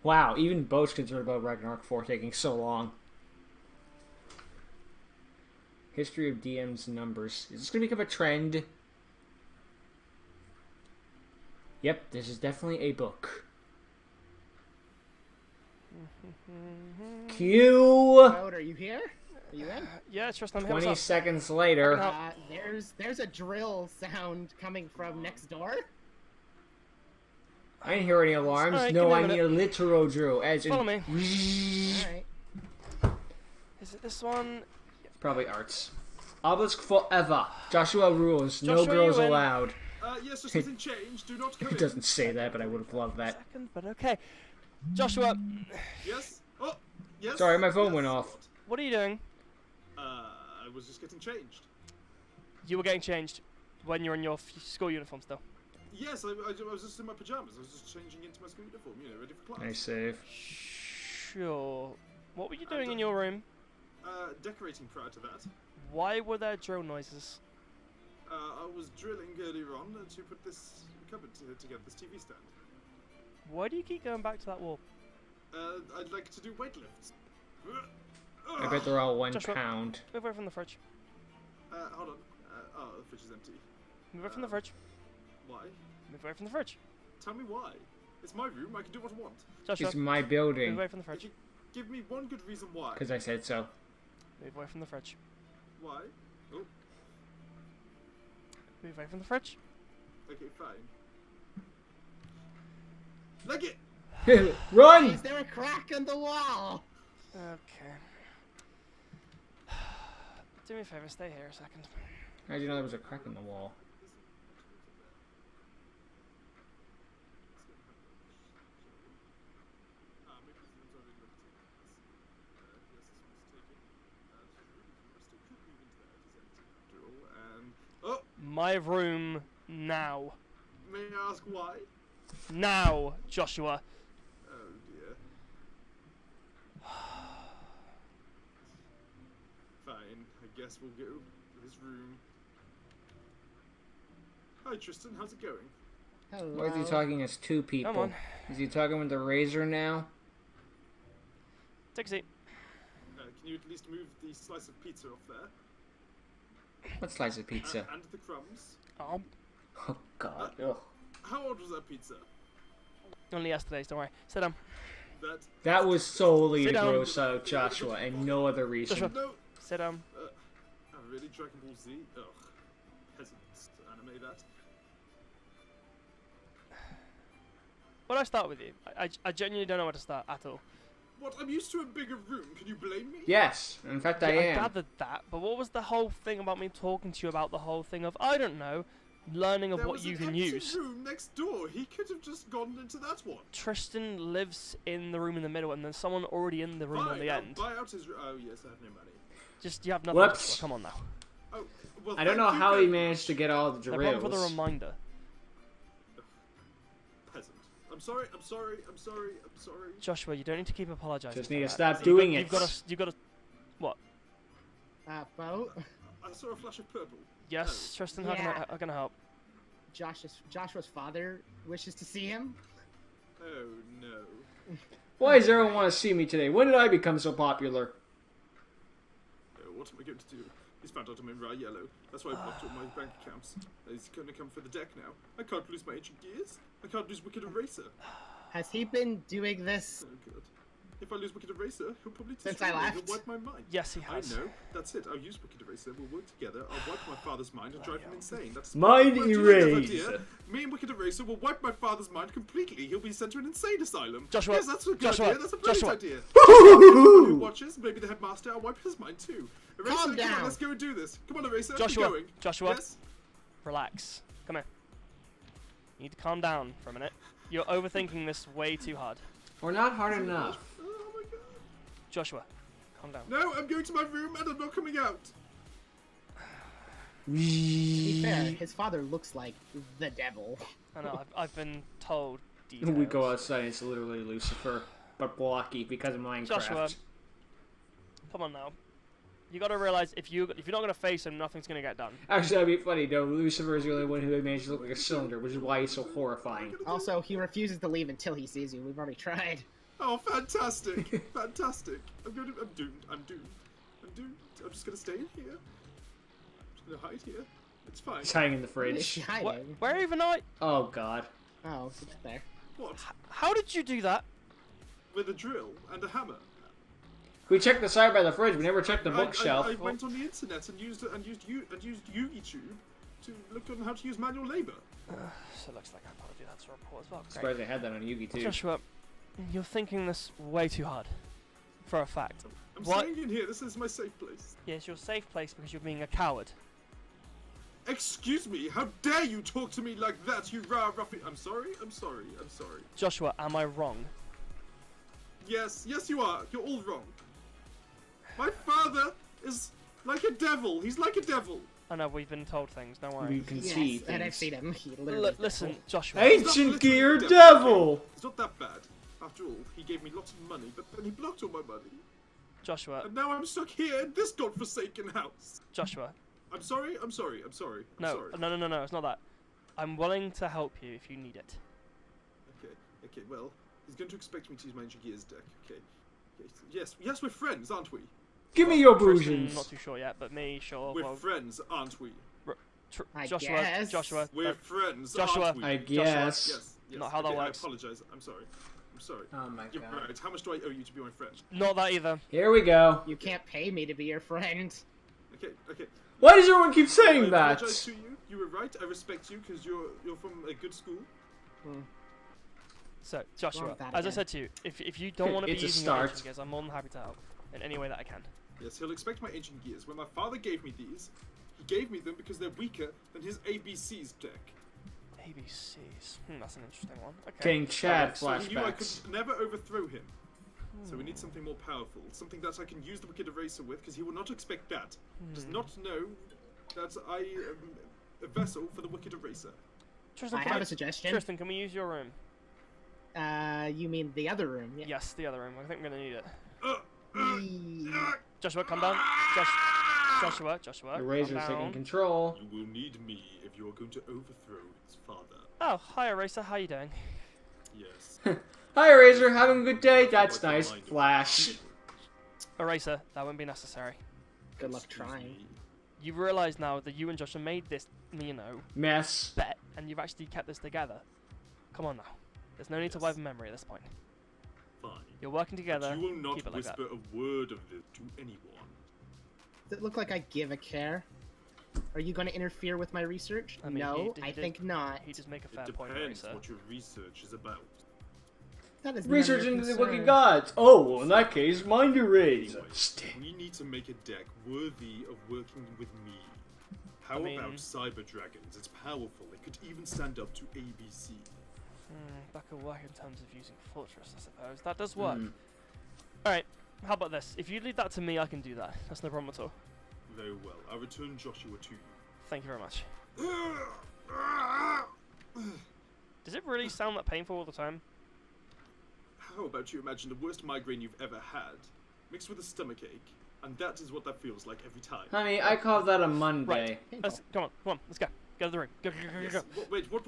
Wow, even Bo's concerned about Ragnarok 4 taking so long. History of DM's numbers. Is this going to become a trend? Yep, this is definitely a book. Q! Bode, are you here? Are you in? Yeah, it's just I'm 20 seconds later. There's a drill sound coming from next door. I didn't hear any alarms. Right, no, I need a literal drill. As in, follow me. Alright. Is it this one? Probably arts. Obelisk forever. Joshua rules. No Joshua, girls you in? allowed. Yes, just getting changed. Do not come It in. doesn't say that, but I would have loved that. Second, but okay. Joshua, Yes? Oh, yes? Sorry, my phone yes. went off. what are you doing? I was just getting changed. You were getting changed when you're in your school uniform still. Yes, I was just in my pajamas. I was just changing into my school uniform, you know, ready for class. Nice save. Sure. What were you doing in your room? Decorating prior to that. Why were there drill noises? I was drilling earlier on to put this cupboard together, this TV stand. Why do you keep going back to that wall? I'd like to do weightlifts. I bet they're all 1 Joshua. pound. Move away from the fridge. Hold on. Oh, the fridge is empty. Move away from the fridge. Why? Move away from the fridge. Tell me why. It's my room, I can do what I want. Joshua, It's my move building. away from the If fridge. you give me one good reason why. Because I said so. Move away from the fridge. Why? Oh, Move away from the fridge. okay, fine. Leg it! Run! Is there a crack in the wall? Okay. Do me a favor, stay here a second. How did you know there was a crack in the wall? Oh, My room now. may I ask why? Now, Joshua. Oh dear. Fine, I guess we'll go to his room. Hi Tristan, how's it going? Hello. Why is he talking as two people? Come on. Is he talking with the razor now? Take a seat. Can you at least move the slice of pizza off there? What slice of pizza? And the crumbs. Oh, Oh god. Ugh. How old was that pizza? only yesterday's, don't worry. Sit down. That That was solely Sit to down. gross out Joshua and no other reason. Joshua. no. Sit down. Really, Dragon Ball Z? Ugh. Peasants anime that. Where do I start with you? I genuinely don't know where to start at all. What? I'm used to a bigger room. Can you blame me? Yes, in fact I Yeah, am. I gathered that, but what was the whole thing about me talking to you about the whole thing of, I don't know, learning of There what was you an can empty use? room next door. He could have just gone into that one. Tristan lives in the room in the middle, and there's someone already in the room on Fine, the I'll end. buy out his. Oh yes, I have no money. Just, you have nothing. Whoops. Joshua, Come on now. Oh well. I don't know thank you how very he managed to much. get all the No problem for the drills. reminder. Peasant. I'm sorry. I'm sorry. I'm sorry. I'm sorry. Joshua, you don't need to keep apologizing. Just for need to that. stop doing it. You've got to. What? Bo? I saw a flash of purple. Yes, Tristan, how Yeah. can I help? Joshua's father wishes to see him. Oh no. Why does everyone want to see me today? When did I become so popular? What am I going to do? He's found out I'm in Raw Yellow. That's why I blocked all my bank accounts. He's going to come for the deck now. I can't lose my ancient gears. I can't lose Wicked Eraser. Has he been doing this? Oh god. If I lose Wicked Eraser, he'll probably Since destroy I me. left? He'll wipe my mind. Yes, he has. I know. That's it. I'll use Wicked Eraser. We'll work together. I'll wipe my father's mind and drive him insane. That's Mind Well, do you like that erase. idea? Me and Wicked Eraser will wipe my father's mind completely. He'll be sent to an insane asylum. Joshua, Yes, that's a good Joshua, idea. That's a brilliant Joshua. idea. Who watches? Maybe the headmaster. I'll wipe his mind too. Eraser, Calm come down. on, let's go and do this. Come on, Eraser. Joshua, Keep going. Joshua. Yes. Relax. Come here. You need to calm down for a minute. You're overthinking this way too hard. Or not hard enough. Oh my god. Joshua, calm down. No, I'm going to my room and I'm not coming out. To be fair, his father looks like the devil. I know, I've been told details. We go outside, it's literally Lucifer, but blocky because of Minecraft. Joshua. Come on now. You gotta realize if you're not gonna face him, nothing's gonna get done. Actually, that'd be funny though. Lucifer is the only one who managed to look like a cylinder, which is why he's so horrifying. Also, he refuses to leave until he sees you. We've already tried. Oh, fantastic! Fantastic! I'm doomed. I'm doomed. I'm just gonna stay in here. I'm just gonna hide here. It's fine. He's hiding in the Where is fridge. she hiding? Where even are? Oh god. Oh, it's there. What? How did you do that? With a drill and a hammer. We checked the side by the fridge. We never checked the I bookshelf. went on the internet and used Yugioh to look on how to use manual labor. So it looks like I've got to do that to report as well. Great. Surprised they had that on Yugi too. Joshua, you're thinking this way too hard. For a fact. I'm What? staying in here. This is my safe place. Yes, your safe place because you're being a coward. Excuse me. How dare you talk to me like that, you ruffian? I'm sorry. I'm sorry. I'm sorry. Joshua, am I wrong? Yes, you are. You're all wrong. My father is like a devil. He's like a devil. I know we've been told things. Don't You worry. can Yes, see and I've things. seen him. He literally. Listen, Joshua. Ancient gear Devil. devil! It's not that bad. After all, he gave me lots of money, but then he blocked all my money. Joshua. And now I'm stuck here in this godforsaken house. Joshua. I'm sorry. I'm sorry. I'm sorry. I'm No, sorry. no. It's not that. I'm willing to help you if you need it. Okay. Well, he's going to expect me to use my ancient gears deck. Okay. Yes, we're friends, aren't we? Give me your Tristan, bruises. not too sure yet, but me, sure. We're well, friends, aren't we? I Joshua, guess. Joshua. We're friends, Joshua. aren't we? I guess. Yes. Not how that okay, works. I apologize. I'm sorry. Oh my You're god. right. How much do I owe you to be my friend? Not that either. Here we go. You can't pay me to be your friend. Okay. Why does everyone keep saying I that? apologize to you. You were right. I respect you because you're from a good school. So, Joshua, that as I again. said to you, if you don't want to be It's a using your start. ancient gears, I'm more than happy to help in any way that I can. Yes, he'll expect my ancient gears. When my father gave me these, he gave me them because they're weaker than his ABCs deck. ABCs. That's an interesting one. Okay. Getting Chad So he knew I flashbacks. could never overthrow him. So we need something more powerful, something that I can use the Wicked Eraser with, because he will not expect that. Does not know that I am a vessel for the Wicked Eraser. Tristan, I can have a suggestion. Tristan, can we use your room? You mean the other room? Yeah. Yes, the other room. I think we're gonna need it. Eee. Joshua, come down. Joshua, The razor's calm taking down. control. You will need me if you are going to overthrow his father. Oh, hi, Eraser. How you doing? Yes. Hi, Razor. Having a good day? That's nice. Flash. Eraser, that wouldn't be necessary. Good luck Excuse trying. me. You realise now that you and Joshua made this, Mess. bet, and you've actually kept this together. Come on now. There's no need to Yes. wipe a memory at this point. Fine. You're working together. But you will not Keep it like that. whisper a word of this to anyone. Does it look like I give a care? Are you going to interfere with my research? I mean, no, he I did- think not. He does make a It fair point, depends Eraser. what your research is about. That is none of Research your into the concern. wicked gods. Oh, well, in that case, mind your razor. Anyway, Sting. we need to make a deck worthy of working with me. How I mean- about Cyber Dragons? It's powerful. It could even stand up to ABC. That could work in terms of using Fortress, I suppose. That does work. Hmm. Alright, how about this? If you leave that to me, I can do that. That's no problem at all. Very well. I'll return Joshua to you. Thank you very much. Does it really sound that painful all the time? How about you imagine the worst migraine you've ever had, mixed with a stomachache, and that is what that feels like every time. Honey, I call that a Monday. Right. Come on, let's go. Go to the room. Go. Yes. Wait, what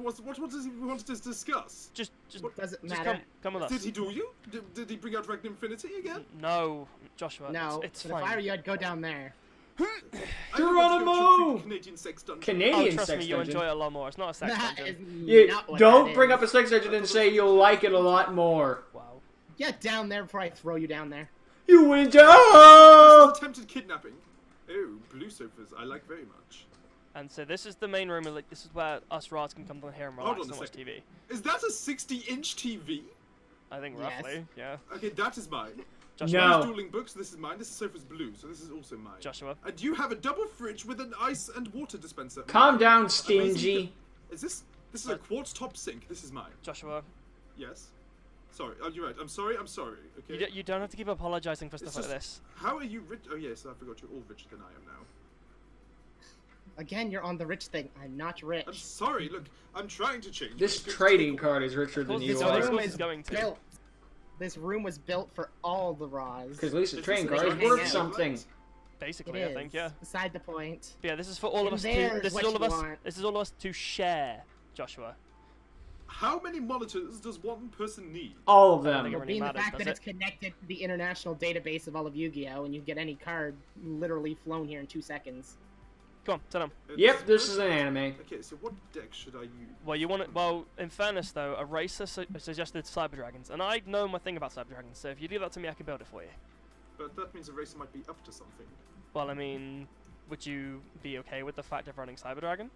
does he want to discuss? Just Doesn't just matter. come with us. Did he do you? Did he bring out Ragnar Infinity again? No, Joshua. No, it's but fine. if I were you, I'd go down there. I don't want to go Geronimo! to Canadian sex dungeon. Oh, Canadian trust sex me, you dungeon. enjoy it a lot more. It's not a sex That dungeon. is You not what don't that bring is. up a sex dungeon and say you'll like it a lot more. Wow. Get down there before I throw you down there. You went This down! is attempted kidnapping. Oh, blue sofas. I like very much. And so this is the main room. And like, this is where us Rats can come down here and Hold relax on a and watch second. TV. Is that a 60-inch TV? I think Yes. roughly. Yeah. Okay, that is mine. Joshua. No. These dueling books, this is mine. This sofa's blue, so this is also mine. Joshua. And you have a double fridge with an ice and water dispenser. Calm down, Amazing. stingy. Is this is a quartz top sink. This is mine. Joshua. Yes. Sorry. Oh, you're right. I'm sorry. Okay. You don't have to keep apologizing for stuff It's like just- this. How are you rich? Oh yes, I forgot you're all richer than I am now. Again, you're on the rich thing. I'm not rich. I'm sorry. Look, I'm trying to change. This but it's trading difficult. card is richer than course you it's This are. room Of course is it's going to. built. This room was built for all the Raws. Because at least the Is trading this card is hang worth out? something. It Basically, is. I think, yeah. Beside the point. But yeah, this is for all of In us there to. is This is what all of you us. want. This is all of us to share, Joshua. How many monitors does one person need? All of think them. it Well, really being the matters, fact does that it's it? connected to the international database of all of Yu-Gi-Oh, and you get any card literally flown here in 2 seconds. Come on, tell him. Yep, this is an anime. Okay, so what deck should I use? Well, you want it. Well, in fairness, though, Eraser suggested Cyber Dragons, and I know my thing about Cyber Dragons. So if you do that to me, I can build it for you. But that means Eraser might be up to something. Well, I mean, would you be okay with the fact of running Cyber Dragon?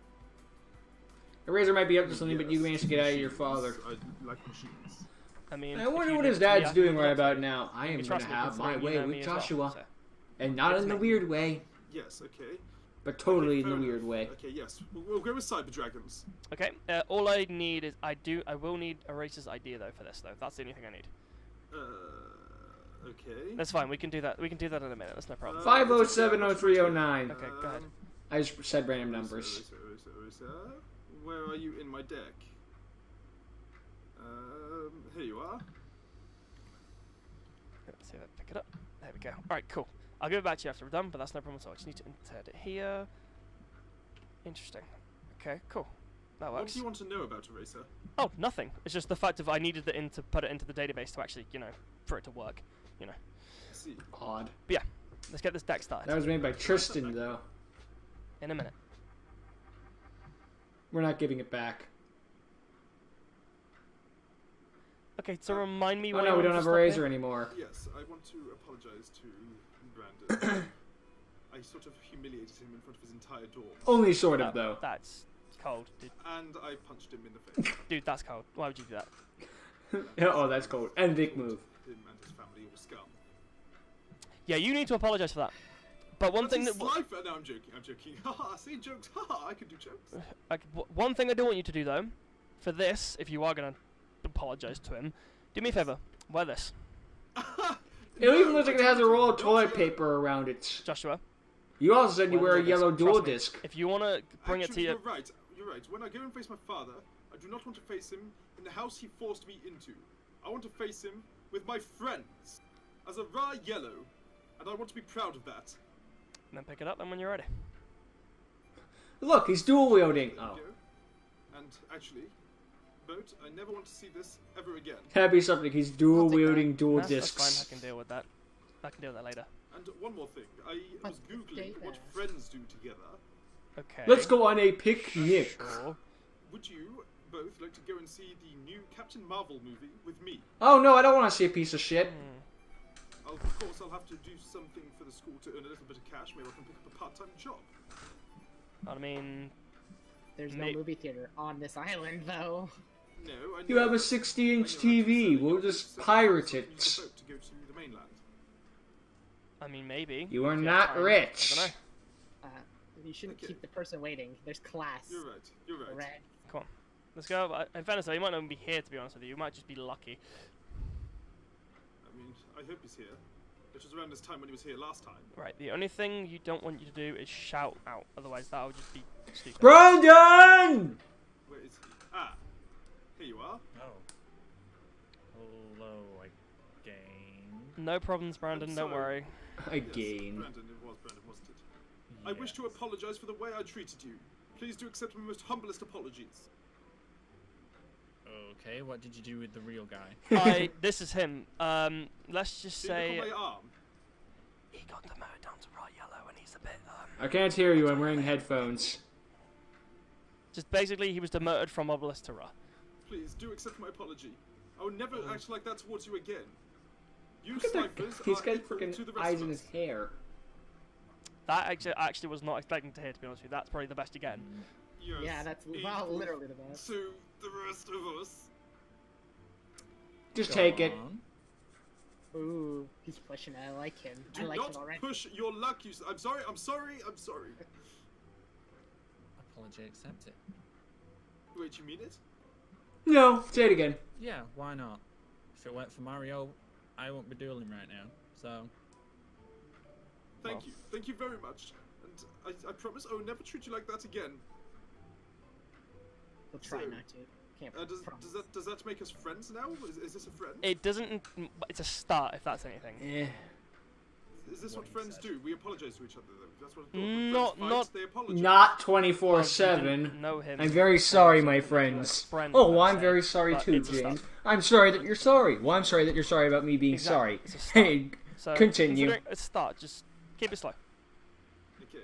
Eraser might be up to something, but you Yes, managed to get out of your machines. father. I like machines. I mean, I if wonder you what leave his it to me, dad's I doing can right build it for about you. now. I You am can gonna trust me, have my considering you way know with me as well, Joshua. so. And not in the weird way, Yes, okay. but totally in fair the weird enough. way. Okay, yes. We'll go with Cyber Dragons. Okay. All I need is I will need Eraser's idea though for this though. That's the only thing I need. Okay. That's fine. We can do that. We can do that in a minute. That's no problem. 5070309. Okay, go ahead. I just said random numbers. Eraser. Where are you in my deck? Here you are. Let's see if I pick it up. There we go. Alright, cool. I'll give it back to you after we're done, but that's no problem at all. I just need to insert it here. Interesting. Okay, cool. That What works. do you want to know about Eraser? Oh, nothing. It's just the fact of I needed it in to put it into the database to actually, for it to work. I see. Odd. But yeah, let's get this deck started. That was made by Tristan, though. In a minute. We're not giving it back. Okay, so remind me Oh why no, you we wanted don't to have stop Eraser here? anymore. Yes, I want to apologize to Brandon. I sort of humiliated him in front of his entire dorm. Only sort of, though. That's cold, dude. And I punched him in the face. Dude, that's cold. Why would you do that? Oh, that's cold. And Vic move. Him and his family all scum. Yeah, you need to apologize for that. But one But thing his that life. No, I'm joking. Haha, see jokes. Haha, I can do jokes. one thing I do want you to do though, for this, if you are gonna apologize to him, do me a favor. Wear this, It even looks like it has a roll of Don't toilet you- paper around it. Joshua. You also said you Wear wear a this. yellow dual Trust me. disc. If you wanna bring it to Actually, your you're right. You're right. When I go and face my father, I do not want to face him in the house he forced me into. I want to face him with my friends as a raw yellow, and I want to be proud of that. then pick it up, and when you're ready. Look, he's dual wielding. There you Oh. go. And actually, Boat, I never want to see this ever again. Happy something. He's dual I'll take wielding dual That's discs. fine. I can deal with that. I can deal with that later. And one more thing, I was googling what friends do together. Okay. Let's go on a picnic. Sure. Would you both like to go and see the new Captain Marvel movie with me? Oh no, I don't want to see a piece of shit. Hmm. Of course, I'll have to do something for the school to earn a little bit of cash. Maybe I can pick up a part-time job. I mean, There's no Mate. movie theater on this island, though. No, I know. You have a I 60-inch know, TV. so We'll you'll just have to pirate use a it. boat to go to the mainland. I mean maybe. You are if have not time. rich. I don't know. You shouldn't Okay. keep the person waiting. There's class. You're right. You're right. Red. Come on. Let's go. In fairness, though, you might not even be here. To be honest with you, you might just be lucky. I mean, I hope he's here. It was around this time when he was here last time. Right. The only thing you don't want you to do is shout out. Otherwise, that would just be stupid. Brandon! Where is he? Ah, here you are. Oh. Hello again. No problems, Brandon. I'm Don't sorry. worry. Again. Brandon, it was Brandon, wasn't it? I wish to apologize for the way I treated you. Please do accept my most humblest apologies. Okay, what did you do with the real guy? This is him. Let's just See, look say on my arm. he got demoted down to raw yellow, and he's a bit. I can't hear you. I'm wearing headphones. Just basically, he was demoted from obelisk to raw. Please do accept my apology. I will never act like that towards you again. You Look at that. ciphers He's are got equal to the freaking rest eyes of in us. his hair. That actually was not expecting to hear. To be honest with you, that's probably the best you get. Yes, Yeah, that's well, equal literally the best. to the rest of us. Just Go take it. on. Ooh, he's pushing it. I like him. I Do like him not already. push your luck. I'm sorry. I'm sorry. Apology accepted. Wait, you mean it? No, say it again. Yeah, why not? If it weren't for Mario, I won't be dueling right now. So, Thank you. Thank you very much. And I promise I will never treat you like that again. We'll try So, not to. Can't promise. Does that make us friends now? Is this a friend? It doesn't. It's a start, if that's anything. Eh. Is this what he friends said. do? We apologize to each other, though. That's what I thought. Not- When friends not- fight, they apologize. Not Well, you 24/7. didn't know him. I'm very so sorry, you my couldn't make you a friends. friend, Oh, per I'm se, very sorry but too, it's a start. James. I'm sorry that you're sorry. Well, I'm sorry that you're sorry about me being Exactly. sorry. It's a start. Hey, So, continue. considering it's a start, just keep it slow. Okay.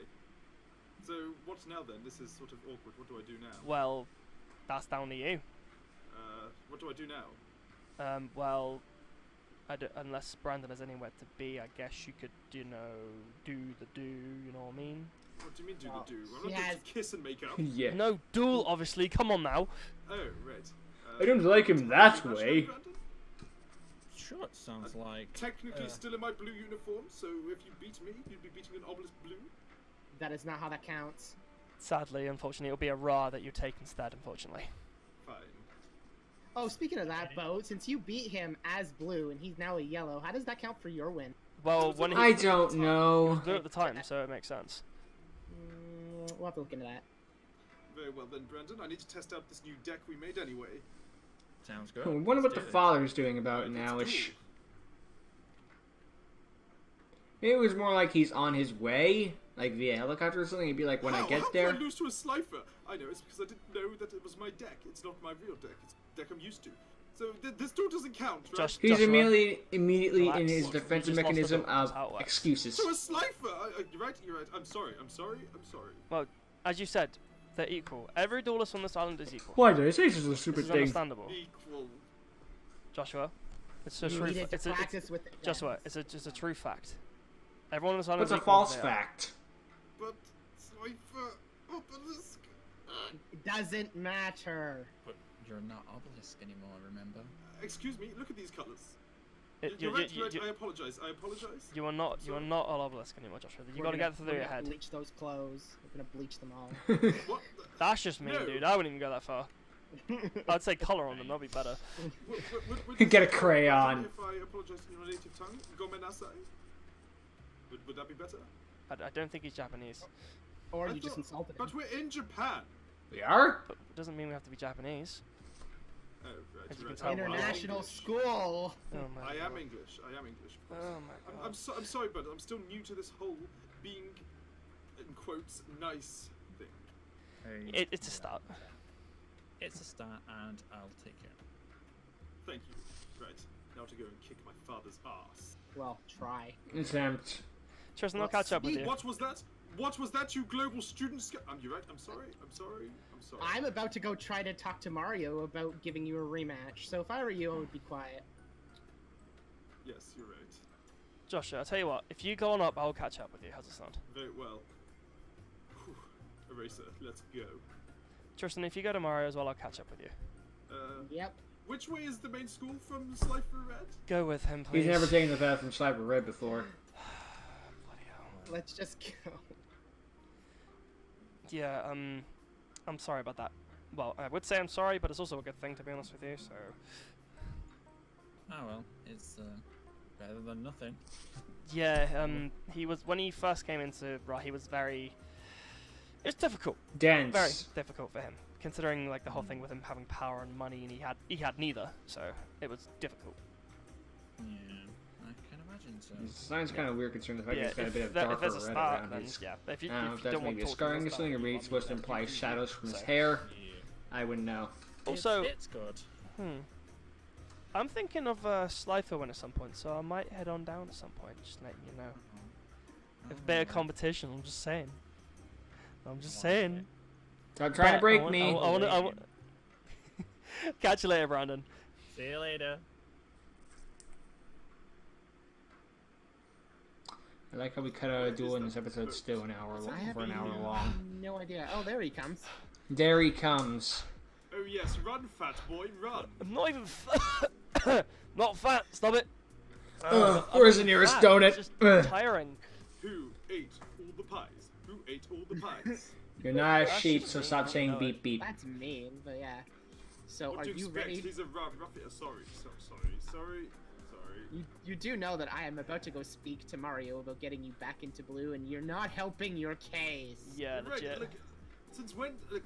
So, what's now then? This is sort of awkward. What do I do now? Well, that's down to you. What do I do now? Well, unless Brandon has anywhere to be, I guess you could, do the do, you know what I mean? What do you mean do Well, the do? I'm he not going has- to kiss and make up. Yeah. No, duel, obviously, come on now. Oh, right. I don't like him that Brandon? way. Sure, it sounds like. Technically still in my blue uniform, so if you beat me, you'd be beating an obelisk blue. That is not how that counts. Sadly, unfortunately, it'll be a Ra that you take instead, unfortunately. Fine. Oh, speaking of that, Bo, since you beat him as blue and he's now a yellow, how does that count for your win? Well, when I he don't know. was blue at the time, so it makes sense. We'll have to look into that. Very well then, Brandon. I need to test out this new deck we made anyway. Sounds good. I wonder what Let's the do this. father's doing about Right, now. let's Ish. do. Maybe it was more like he's on his way, like via helicopter or something. He'd be like, when I How get did there. I lose to a slifer? I know, it's because I didn't know that it was my deck. It's not my real deck. It's the deck I'm used to. So this duel doesn't count, right? Just- He's Joshua, immediately in relax. his You defensive just lost the mechanism duel. That's of how it works. excuses. To a slifer! You're right, you're right. I'm sorry. Well, as you said, they're equal. Every duelist on this island is equal. Why did I say this is a This stupid is thing? understandable, Equal. Joshua. It's a You true. needed to It's a, practice with the Joshua. guns. It's a true fact. Everyone on this island What's is a equal false as they are. fact? But slifer, obelisk. It doesn't matter. But you're not obelisk anymore, remember? Excuse me, look at these colours. It- You're right, you- I apologise. You are not. You are Sorry. not an obelisk anymore, Joshua. You We're got to gonna- get through we're your gonna head. Bleach those clothes. We're gonna bleach them all. What? That's just me, No. dude. I wouldn't even go that far. I'd say colour on them. That'd be better. Would Get a this be crayon. If I apologise in your native tongue, gomenasai? Would that be better? I don't think he's Japanese. Or I you just thought- insulted him. But we're in Japan. We are? But it doesn't mean we have to be Japanese. Oh, right, As you you're can right. tell, International English. school. Oh my I am God. English. I am English. Of course. Oh my God. I'm sorry, but I'm still new to this whole being, in quotes, nice thing. Hey, It's a start. It's a start, and I'll take it. Thank you. Right, now to go and kick my father's ass. Well, try. Attempt. Tristan, I'll Well, catch up with speak- you. What was that? What was that, you global student? You're right. I'm sorry. I'm about to go try to talk to Mario about giving you a rematch. So if I were you, I would be quiet. Yes, you're right. Joshua, I'll tell you what. If you go on up, I'll catch up with you. How's it sound? Very well. Whew. Eraser, let's go. Tristan, if you go to Mario as well, I'll catch up with you. Yep. Which way is the main school from Slifer Red? Go with him, please. He's never taken the path from Sniper Red before. Bloody hell. Let's just go. Yeah, I'm sorry about that. Well, I would say I'm sorry, but it's also a good thing, to be honest with you, so... Oh well, it's better than nothing. Yeah, he was... When he first came into Ra, he was very... It was difficult. Dense. Very difficult for him, considering, like, the whole thing with him having power and money, and he had neither, so it was difficult. Yeah, I can imagine so. It sounds kind of weird considering the fact Yeah, he's got a if bit of there- if darker there's a red start, around then his... yeah. If you, I don't know if if you that's don't want maybe a to scarring or something, or maybe it's supposed to imply shadows from his hair. I wouldn't know. Also, it's good. I'm thinking of Slifer win at some point, so I might head on down at some point, just letting you know. If a bit of competition, I'm just saying. I'm just saying. Stop trying to But break I me. want Catch you later, Brandon. See you later. I like how we cut out a duel in this episode still an hour long, I have for an hour long. no idea. Oh, there he comes. There he comes. Oh yes, run, fat boy, run. I'm not even not fat. Stop it. Ugh, I'm where's the not nearest fat, donut? It's just Ugh. tiring. Who ate all the pies? Who ate all the pies? You're not a That's sheep, just so me, stop I saying know beep it. beep. That's mean, but yeah. So What are do you you expect? ready? He's a ruffian. Sorry. You do know that I am about to go speak to Mario about getting you back into blue, and you're not helping your case. Yeah, Right, legit. look, since when? Look,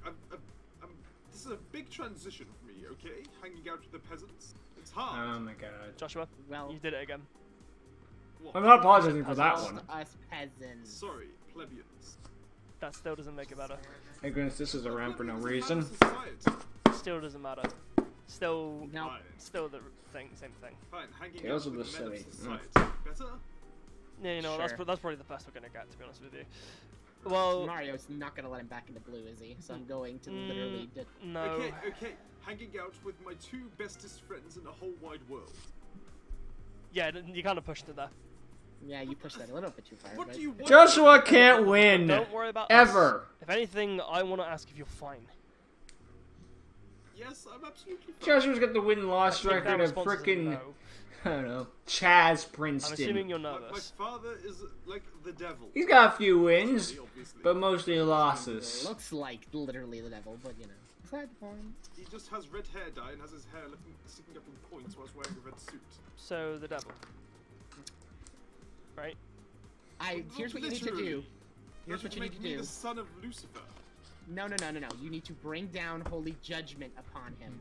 this is a big transition for me. Okay, hanging out with the peasants. It's hard. Oh my god. Joshua, Well, you did it again. what? I'm not apologizing for that Just one. us peasants. Sorry, plebeians. That still doesn't make it better. Thank goodness this is around for no Plebeians are reason. part of society. Still doesn't matter. Still, No. Fine. still the thing, same thing. Fine, hanging Tales out of with the men of City. society. Better? Yeah, you know, Sure. that's probably the best we're gonna get, to be honest with you. Well, Mario's not gonna let him back into blue, is he? So I'm going to literally. no. Okay. Hanging out with my two bestest friends in the whole wide world. Yeah, you kind of pushed it there. Yeah, you pushed that a little bit too far. What but... do you want? Joshua can't win. Don't worry about Ever. us. If anything, I want to ask if you're fine. Yes, I'm absolutely fine. Joshua's got the win-loss I take that record of response as a frickin' no. I don't know, Chaz I'm Princeton. assuming you're My nervous. father is like the devil. He's got a few wins, Obviously. but mostly losses. Looks like literally the devil, but you know. Aside from. He just has red hair dye and has his hair sticking up in points whilst wearing a red suit. So the devil, right? Here's what you need to do. Literally. Here's That what you would need to make me do. the son of Lucifer. No. You need to bring down holy judgment upon him.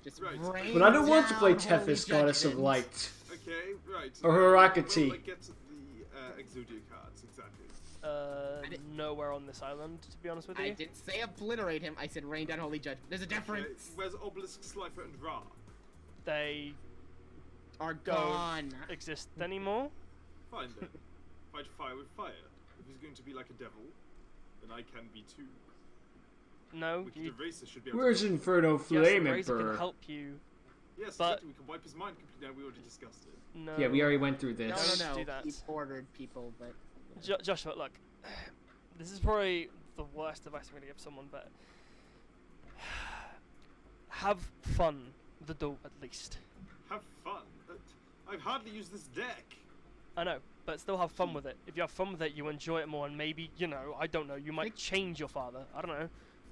Just Right. bring But I don't want to play down holy Tethys, Goddess of judgment. Light. Okay, right. Or Herakati. Will I get the Exodia cards, exactly. Nowhere on this island, to be honest with I you. didn't say obliterate him. I said rain down holy judgment. There's a Okay, difference. where's Obelisk, Slifer, and Ra? They Are don't gone. exist anymore. Fine then. Fight fire with fire. If he's going to be like a devil, then I can be too. No, Wicked you, Eraser should be able Where's to... Inferno yes, Flame Razor can Emperor? help you. Yes, but- exactly. We can wipe his mind completely. No, we already discussed it. No. Yeah, we already went through No, this. Don't no. do that. He ordered people, but Joshua, look, this is probably the worst advice I'm gonna give someone, but have fun with the duel at least. Have fun. I've hardly used this deck. I know, but still have fun with it. If you have fun with it, you enjoy it more, and maybe, you know, I don't know, you might change your father. I don't know.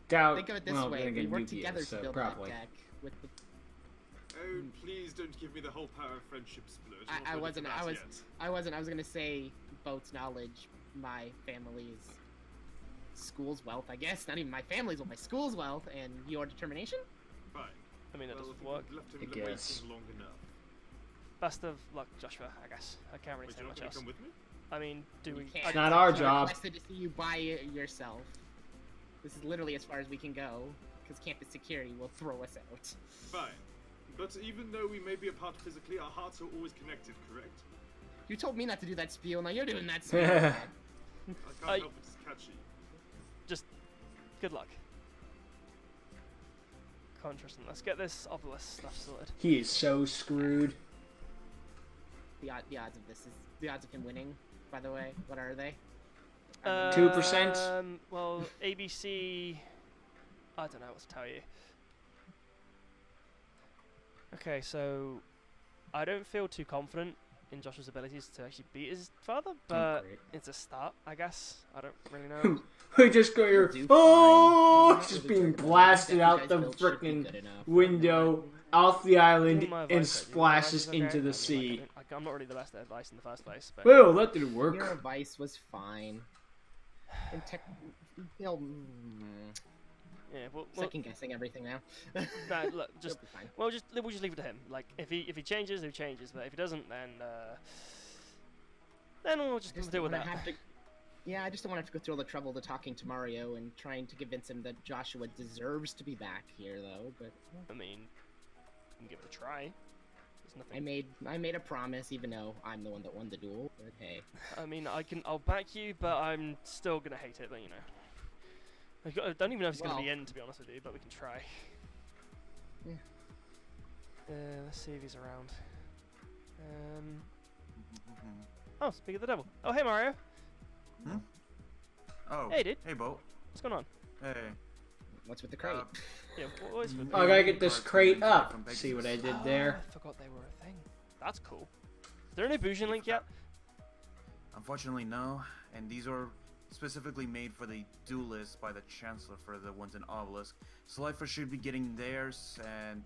Doubt. think of it this well, way: then we again, worked Yugioh, together so to build probably. that deck. With the, Oh, please don't give me the whole power of friendship splurge. I'm not I ready wasn't. for I that was. yet. I wasn't. I was gonna say Boat's knowledge, my family's school's wealth. I guess not even my family's wealth, my school's wealth, and your determination. Fine. I mean, it Well, doesn't if work. we've left him I guess. waiting long enough. Best of luck, Joshua, I guess. I can't really Wait, say you're not much going else. to come with me? I mean, do You we? can't. not our I job. requested to see you by it yourself. This is literally as far as we can go, because campus security will throw us out. Fine. But even though we may be apart physically, our hearts are always connected, correct? You told me not to do that spiel. Now you're doing that spiel. I can't I- help it, it's catchy. Just good luck. Interesting. Let's get this obelisk stuff sorted. He is so screwed. The odds of this is the odds of him winning. By the way, what are they? 2%? Well, ABC. I don't know what to tell you. Okay, so I don't feel too confident in Joshua's abilities to actually beat his father, but great. it's a start, I guess. I don't really know. We just got your do oh, fine. just You're being not really blasted good. out You the guys built should be frickin' good enough. window, off the island, Give me my and advice, mate. Your advice splashes is okay. into I mean, the like, sea. I'm not really the best at advice in the first place, but Well, that didn't Your work. advice was fine. And you know, yeah. Well, second guessing everything now. no, look, just You'll be fine. we'll just leave it to him. Like if he changes, he changes. But if he doesn't, then we'll just Just deal with wanna that. have to- Yeah, I just don't want to have to go through all the trouble to talking to Mario and trying to convince him that Joshua deserves to be back here, though. But I mean, you can give it a try. There's nothing. I made a promise, even though I'm the one that won the duel. But hey, I mean, I'll back you, but I'm still gonna hate it. But you know, I don't even know if it's gonna be Well- in, to be honest with you. But we can try. Yeah. Let's see if he's around. Oh, speak of the devil. Oh, hey Mario. Oh. Hey, dude. Hey, Bo. What's going on? Hey. what's with the crate? Yeah, what is with Oh, I gotta get this crate up. See what I did there? I forgot they were a thing. That's cool. Is there an Ebusion link yet? Unfortunately, no. And these are specifically made for the duelists by the Chancellor for the ones in Obelisk. Slifer should be getting theirs, and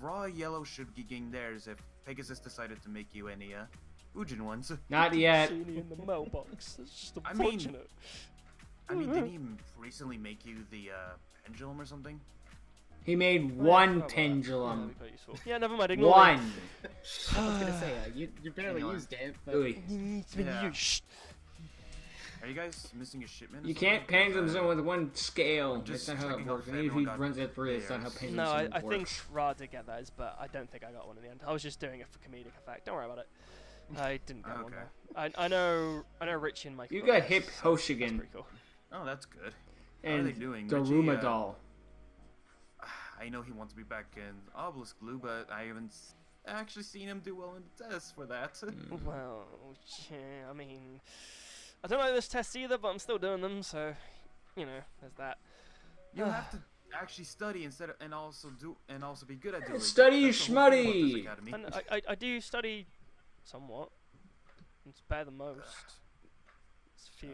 Raw Yellow should be getting theirs if Pegasus decided to make you any Ujin ones. Not yet. Genie in the mailbox. It's just I mean- unfortunate. I mean, didn't he recently make you the pendulum or something? He made Oh, yeah, I one forgot about that. Yeah, pendulum. that'd be quite useful. Yeah, never mind. Ignore me. One. I was gonna say, you barely Anyway. used it, but Ooh. It's been Yeah. used. Are you guys missing your shipment? or You can't something? pendulum zone with one scale. Just That's not how it checking how works. far He everyone got runs it through. That's not how theirs. pendulum No, zone I think works. Ra did get those, but I don't think I got one in the end. I was just doing it for comedic effect. Don't worry about it. I didn't get one Okay. though. I know Richie and Mike. You got got those. Hip That's Hoshigan pretty cool. Oh, that's good. How are and they doing? Daruma Richie, doll. I know he wants to be back in Obelisk Blue, but I haven't actually seen him do well in the tests for that. Well, yeah, I mean, I don't like those tests either, but I'm still doing them, so you know, there's that. You have to actually study instead of, and also be good at doing it. Study, you That's the whole thing about this schmuddy. academy. And I do study somewhat. It's better than most. It's few.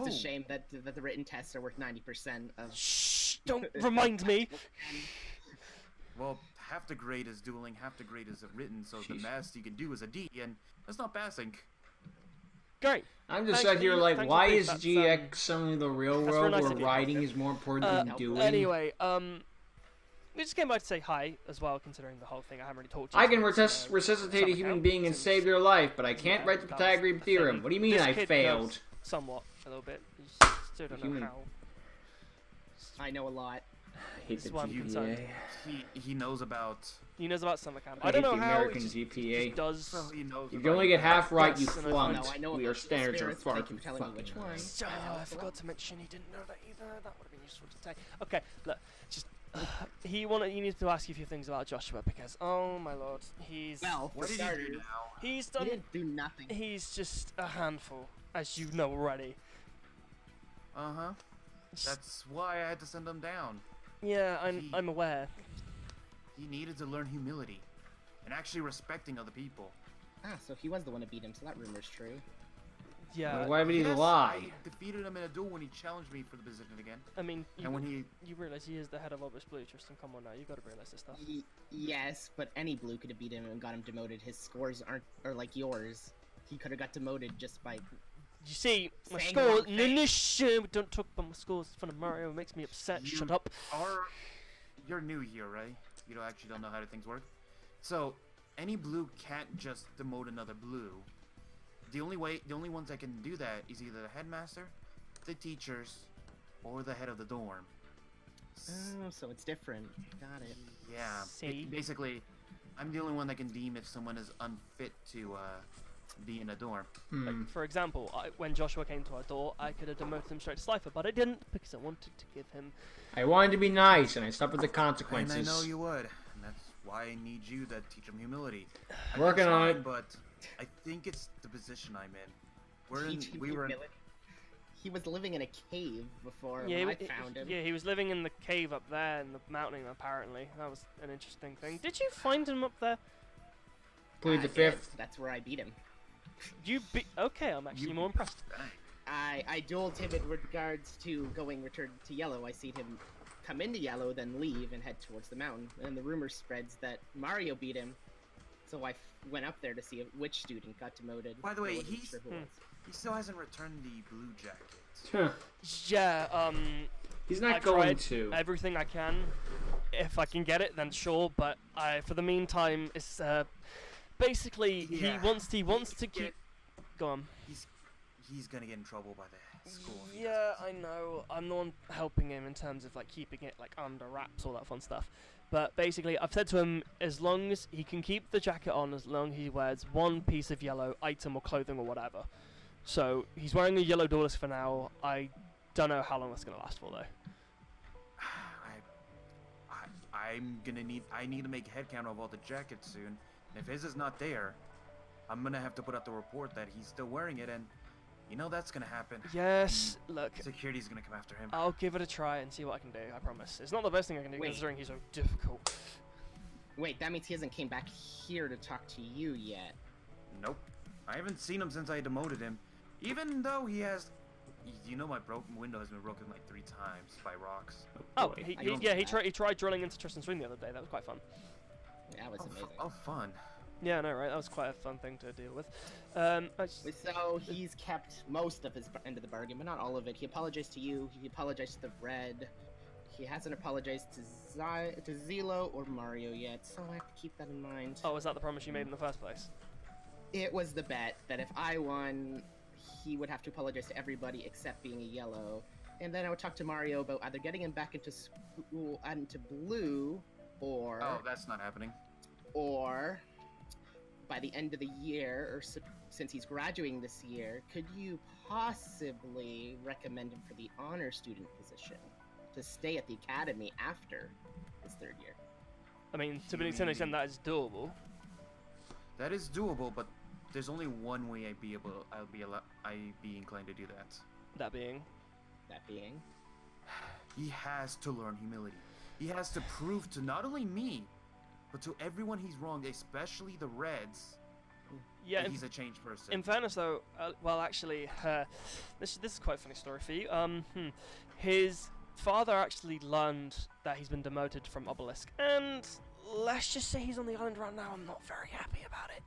it's a shame that the written tests are worth 90% of. Shh! Don't remind me. Well, half the grade is dueling, half the grade is written, so the Sheesh. max you can do is a D, and that's not passing. Great. I'm just Thanks sat here for- like, thanks why for is that's, GX suddenly the real that's world very nice where of you. writing is more important than doing? Anyway, we just came by to say hi as well, considering the whole thing. I haven't really talked to you. I can since, resuscitate a summer human camp, being and since- save their life, but I can't yeah, write the that was Pythagorean the theorem. thing. What do you mean This I kid failed? knows somewhat, a little bit. He still don't know Human. how. I know a lot. I hate the That's why I'm concerned. GPA. He knows about. He knows about summer camp. I I don't hate know the how. American It just, GPA. just does. Well, he knows. If you about only get it. half right, you Yes, and I flunked. know, I know Your about standards are spirits, thank fucking you for telling me fucking which high. ones. I forgot to mention he didn't know that either. That would have been useful to say. Okay, look, just he needs to ask you a few things about Joshua because oh my lord, he's Well, for What did he starters, do now? he's he done. didn't do nothing. He's just a handful, as you know already. Uh-huh. That's why I had to send him down. Yeah, He- I'm aware. He needed to learn humility and actually respecting other people. Ah, so he was the one to beat him, so that rumor's true. Yeah, Well, why would he Yes, lie? I defeated him in a duel when he challenged me for the position again. I mean, And when he you realize he is the head of Obelisk Blue, Tristan. Come on now, you got to realize this stuff. Yes, but any blue could have beat him and got him demoted. His scores are like yours. He could have got demoted just by. You see, my Saying score. the wrong No, thing. no, shit. Don't talk about my scores. It's fun of Mario. It makes me upset. You Shut up. you're new here, right? You don't know how things work. So any blue can't just demote another blue. The only ones that can do that is either the headmaster, the teachers, or the head of the dorm. Oh, so it's different. Got it. Yeah. See? Basically, I'm the only one that can deem if someone is unfit to be in a dorm. Hmm. For example, when Joshua came to our door, I could have demoted him straight to Slifer, but I didn't because I wanted to give him. I wanted to be nice, and I suffered the And consequences. I know you would. And that's why I need you to teach them humility. I've been Working on trying, it. But I think it's the position I'm in. Teach him We were in, humility. He was living in a cave before Yeah, when I found him. yeah, he was living in the cave up there in the mountain. Apparently, that was an interesting thing. Did you find him up there? Plead I the did. fifth. That's where I beat him. Okay, I'm actually You- more impressed. I dueled him in regards to going return to yellow. I seen him come into yellow, then leave and head towards the mountain. And the rumor spreads that Mario beat him. So I went up there to see which student got demoted. By the way, I wasn't he's- sure who it was. he still hasn't returned the blue jacket. Huh. Yeah, He's not I've going tried to. everything I can. If I can get it, then sure. But for the meantime, it's basically Yeah. he wants to Get- keep. Go on. He's gonna get in trouble by the school. if he Yeah, I know. I'm the one helping him in terms of like keeping it like under wraps, all that fun stuff. But basically, I've said to him, as long as he can keep the jacket on, as long as he wears one piece of yellow item or clothing or whatever. So he's wearing a yellow doorless for now. I don't know how long that's gonna last for though. I need to make a head count of all the jackets soon. And if his is not there, I'm gonna have to put out the report that he's still wearing it, and you know that's gonna happen. Yes, look, Security's gonna come after him. I'll give it a try and see what I can do. I promise. It's not the best thing I can do Wait. considering he's so difficult. Wait, that means he hasn't came back here to talk to you yet. Nope. I haven't seen him since I demoted him. Even though he has... You know my broken window has been broken like 3 times by rocks. Oh, boy. he, I he, don't yeah, know he that. tried drilling into Tristan's room the other day. That was quite fun. That was amazing. Oh, fun. Yeah, I know, right? That was quite a fun thing to deal with. So he's kept most of his end of the bargain, but not all of it. He apologized to you. He apologized to the Red. he hasn't apologized to Zelo or Mario yet, so I have to keep that in mind. Oh, is that the promise you made in the first place? It was the bet that if I won, he would have to apologize to everybody except being a yellow. And then I would talk to Mario about either getting him back into school, into blue, or... Oh, that's not happening. Or, by the end of the year, or since he's graduating this year, could you possibly recommend him for the honor student position? To stay at the academy after his 3rd year? I mean, to an extent, that is doable. That is doable, but there's only one way I'd be inclined to do that. That being? That being? He has to learn humility. He has to prove to not only me, but to everyone he's wronged, especially the Reds, Yeah, that he's a changed person. in fairness, though, well, actually, this is quite a funny story for you. His father actually learned that he's been demoted from Obelisk, and let's just say he's on the island right now. I'm not very happy about it.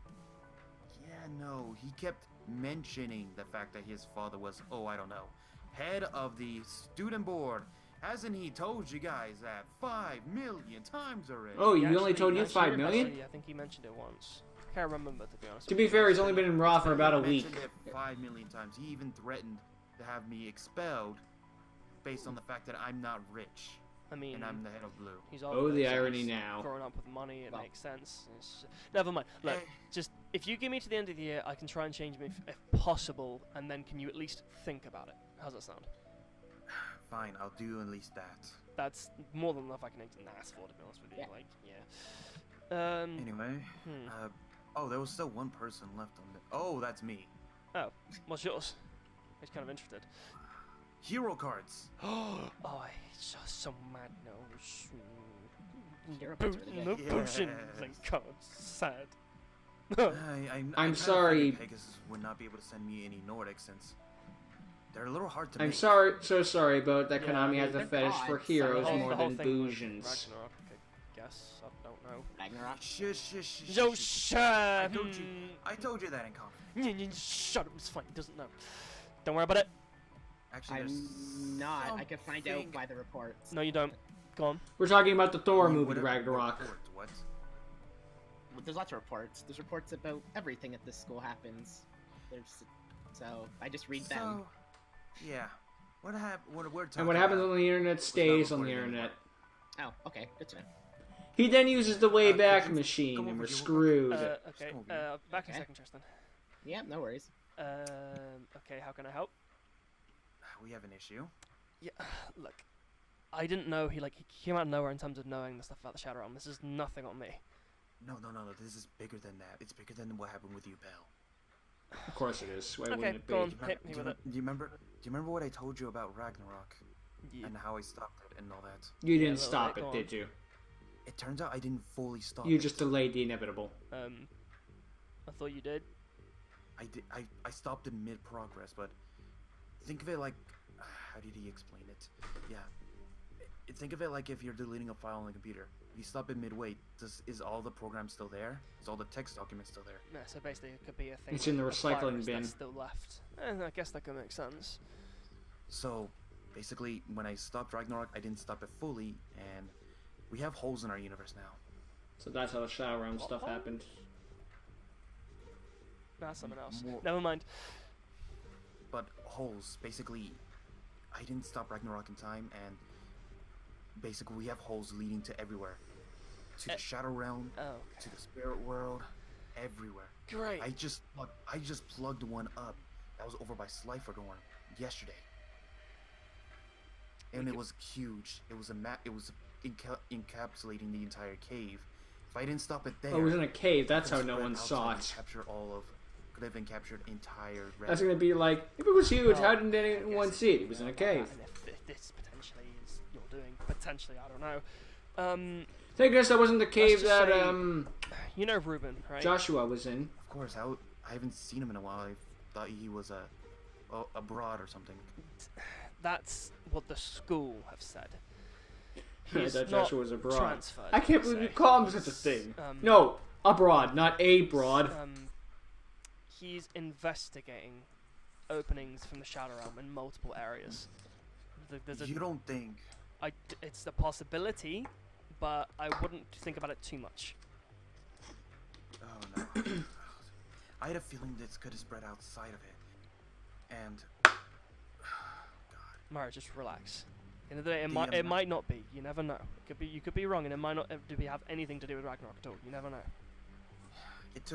Yeah, no, he kept mentioning the fact that his father was, I don't know, head of the student board. Hasn't he told you guys that 5 million times already? Oh, He he only actually- told you actually- 5 million? actually, I think he mentioned it once. Can't remember, to be honest. To with be you. fair, he's only been in Raw for about a He week. mentioned it 5 million times. He even threatened to have me expelled based on the fact that I'm not rich I mean, and I'm the head of blue. he's Oh, the obvious, irony he's now. Growing up with money, it Well. makes sense. Never mind. Look, Eh. just if you give me to the end of the year, I can try and change him if possible, and then can you at least think about it? How's that sound? Fine, I'll do at least that. That's more than enough I can ask for, to be honest with you. Yeah. Like, yeah. Anyway, there was still one person left on the... Oh, that's me. Oh, what's yours? I'm kind of interested. Hero cards. Oh, it's just so mad. No, Hero cards are really no good. potion. Yes. Thank God. Sad. I'm I'm kinda sorry. figured Pegasus would not be able to send me any Nordic since they're a little hard to I'm make. so sorry about that. Yeah, Konami has a they're fetish for gods. heroes The more whole than thing was Boojans. Ragnarok, I guess. I don't know. Ragnarok. Shush. Yo, shush. shut I told you. I told you that in confidence. Shut up, it's fine. He doesn't know. Don't worry about it. Actually, there's I'm not. I can find out something- by the reports. No, you don't. Go on. We're talking about the Thor movie, Whatever Ragnarok. report, What? There's lots of reports. There's reports about everything at this school happens. So I just read them. So, yeah. What happened? What we're talking And what happens about on the internet stays on the reported internet. Oh, okay. Good to know. He then uses the could Wayback you Machine, come and over we're here real quick? screwed. Okay. Scooby. Back in a Okay. second, Tristan. Yeah, no worries. Okay. How can I help? We have an issue. Yeah. Look, I didn't know he came out of nowhere in terms of knowing the stuff about the Shadow Realm. This is nothing on me. No. This is bigger than that. It's bigger than what happened with you, Belle. Of course it is. Why Okay, wouldn't it be? go on. Do you, Hit me with it. do you remember? Do you remember what I told you about Ragnarok Yeah. and how I stopped it and all that? You Yeah, a didn't little stop bit, it, go did you? It turns out I didn't fully stop. You it. just delayed the inevitable. I thought you did. I did. I stopped in mid progress, but think of it like, how did he explain it? Yeah. Think of it like if you're deleting a file on the computer. If you stop it midway, is all the program still there? Is all the text documents still there? Yeah, so basically it could be a thing. It's in the with a recycling virus bin. That's still left. I guess that could make sense. So, basically, when I stopped Ragnarok, I didn't stop it fully, and we have holes in our universe now. So that's how the Shadow Realm stuff What? happened. That's something else. More- Never mind. But holes, basically, I didn't stop Ragnarok in time, and basically we have holes leading to everywhere. To the Shadow Realm, Oh, to the Spirit World, everywhere. great. I just plugged one up that was over by Slifer-Dorn yesterday, and it was huge. It was it was encapsulating the entire cave. If I didn't stop it there, Oh, it was in a cave. That's how could've no spread one saw outside and it. Captured could have been captured entire. That's gonna be like, if it was huge, how Well, didn't anyone see it? It was in a cave. And if this potentially is you're doing, potentially, I don't know. Thank goodness that wasn't the cave just that say- You know Ruben, right? Joshua was in. Of course, I haven't seen him in a while. I thought he was abroad or something. That's what the school have said. I He's thought not Joshua was abroad. transferred, I can't per believe you se. call him such a He's, thing. um, No, abroad, not a broad. He's investigating openings from the Shadow Realm in multiple areas. There's a, You don't think? it's a possibility, but I wouldn't think about it too much. Oh no. I had a feeling this could have spread outside of it. And Mario, just relax. In the day, it might not be. You never know. You could be wrong, and it might not have anything to do with Ragnarok at all. You never know. it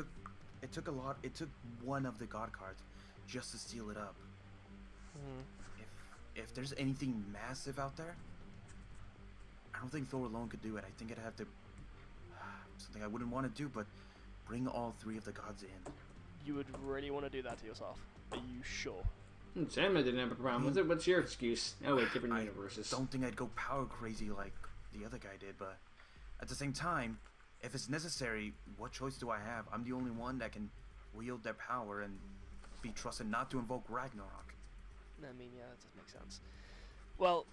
took a lot. It took one of the god cards just to seal it up. If there's anything massive out there, I don't think Thor alone could do it. I think I'd have to something I wouldn't want to do, but bring all 3 of the gods in. You would really want to do that to yourself? Are you sure? Sam didn't have a problem with it. What's your excuse? Oh wait, different universes. I don't think I'd go power crazy like the other guy did, but at the same time, if it's necessary, what choice do I have? I'm the only one that can wield their power and be trusted not to invoke Ragnarok. I mean, yeah, that does make sense. Well,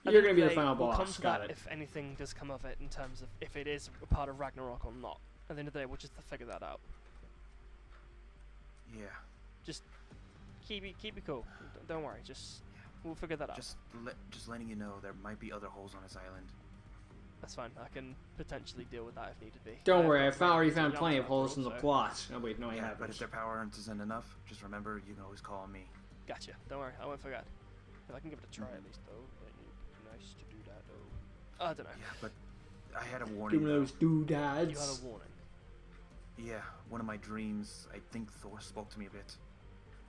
You're going to be the day, final we'll boss. come to Got that it. if anything does come of it in terms of if it is a part of Ragnarok or not. At the end of the day, we'll just figure that out. Yeah. Just keep it cool. Don't worry. We'll figure that out. Just letting you know there might be other holes on this island. That's fine. I can potentially deal with that if needed be. Don't worry, I've I already got found plenty of after all, holes in the so- plot. Oh wait, no, I Yeah, haven't. but if their power isn't enough, just remember you can always call on me. Gotcha. Don't worry. I won't forget. If I can give it a try at least, though, then it'd be nice to do that, though. I don't know. Yeah, but I had a warning. Give me Though. those doodads. You had a warning. Yeah, one of my dreams. I think Thor spoke to me a bit.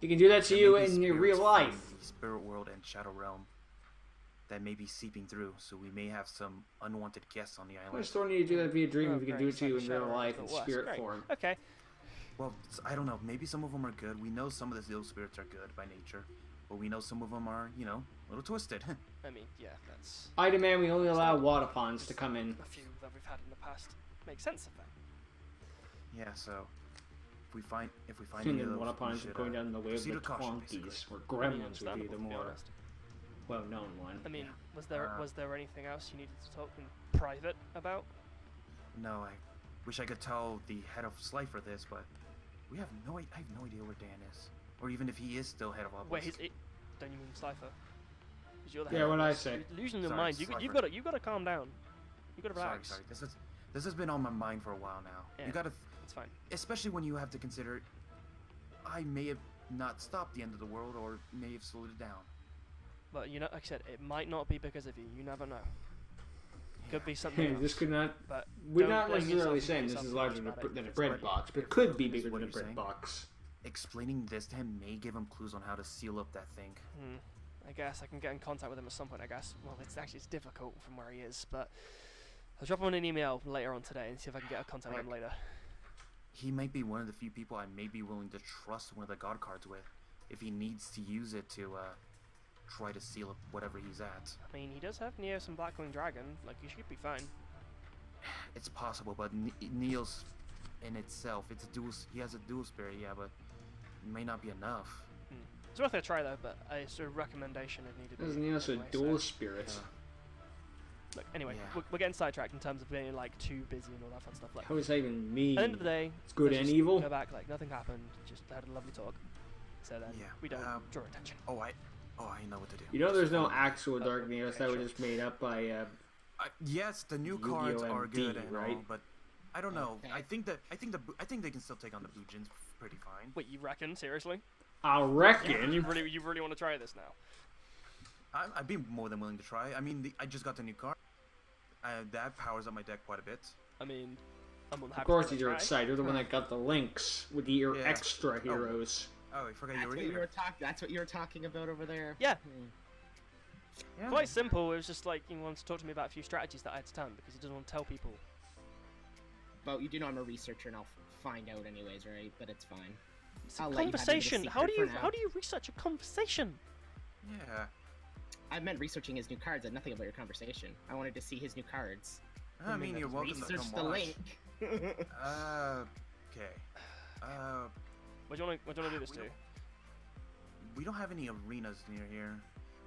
You can do that to There you may be in your spirits real from life. the spirit world and shadow realm that may be seeping through, so we may have some unwanted guests on the Why island. does Thor need to do that via dream Oh, if you can great, do it to you in so the real shadow life is in the worst. spirit Great. form? Okay. Well, I don't know. Maybe some of them are good. We know some of the ill spirits are good by nature, but we know some of them are, a little twisted. I mean, yeah, that's I demand we only allow water ponds to come in. a few that we've had in the past. Makes sense of that. Yeah, so if we find Tune any of in those, water we ponds should, are going down the way of proceed the with caution, basically. Twonkies, or Pretty Gremlins would be understandable, the to be more honest. well-known one. I mean, Yeah. was there anything else you needed to talk in private about? No, I wish I could tell the head of Slifer this, but I have no idea where Dan is, or even if he is still head of Obelisk. Wait, don't you mean Slifer? 'Cause you're the Yeah, head what'd of I this. say? You're losing your Sorry, mind. Slifer. You've got to calm down. You got to relax. Sorry. This has been on my mind for a while now. Yeah. You gotta, It's fine. especially when you have to consider, I may have not stopped the end of the world, or may have slowed it down. But like I said, it might not be because of you. You never know. Could be something Hey, else. this could not. But We're don't not blame necessarily yourself saying and this yourself is too larger much about it. than a It's bread fine. box, but it could be Is bigger what than a you're bread saying? box. Explaining this to him may give him clues on how to seal up that thing. I guess I can get in contact with him at some point. I guess. Well, it's difficult from where he is, but I'll drop him an email later on today and see if I can get a contact with him later. He might be one of the few people I may be willing to trust one of the god cards with, if he needs to use it to try to seal up whatever he's at. I mean, he does have Neos and Blackwing Dragon. Like, he should be fine. It's possible, but Neil's in itself, he has a dual spirit, yeah, but it may not be enough. It's worth a try though, but it's a recommendation if needed. Isn't he also a anyway, dual so- spirit? Look, anyway, Yeah. we're getting sidetracked in terms of being like too busy and all that fun stuff. Like, How does that even mean? at the end of the day, It's good let's and just evil? Go back like nothing happened. Just had a lovely talk. So then Yeah, we don't draw attention. Oh, I know what to do. You know there's no actual Dark Okay, Neos that were sure. just made up by, Yes, the new Yugioh cards are MD, good and right? all, but I don't know. Okay. I think they can still take on the Boojins pretty fine. Wait, you reckon? Seriously? I reckon. You really want to try this now? I'd be more than willing to try. I mean, I just got the new card. That powers up my deck quite a bit. I mean, I'm happy. Of course to you're try. excited. You're the one that got the links with your Yeah. extra heroes. Oh, I forgot That's you were what you here. were That's what you were talking about over there. Yeah. Yeah. Quite simple. It was just like he wants to talk to me about a few strategies that I had to turn because he doesn't want to tell people. But you do know I'm a researcher, and I'll find out anyways, right? But it's fine. It's a I'll let you have it as a conversation. How do secret you for how now. do you research a conversation? Yeah. I meant researching his new cards and nothing about your conversation. I wanted to see his new cards. I mean, you're welcome to Research come the watch. link. Okay. What do you want to do this we to? We don't have any arenas near here.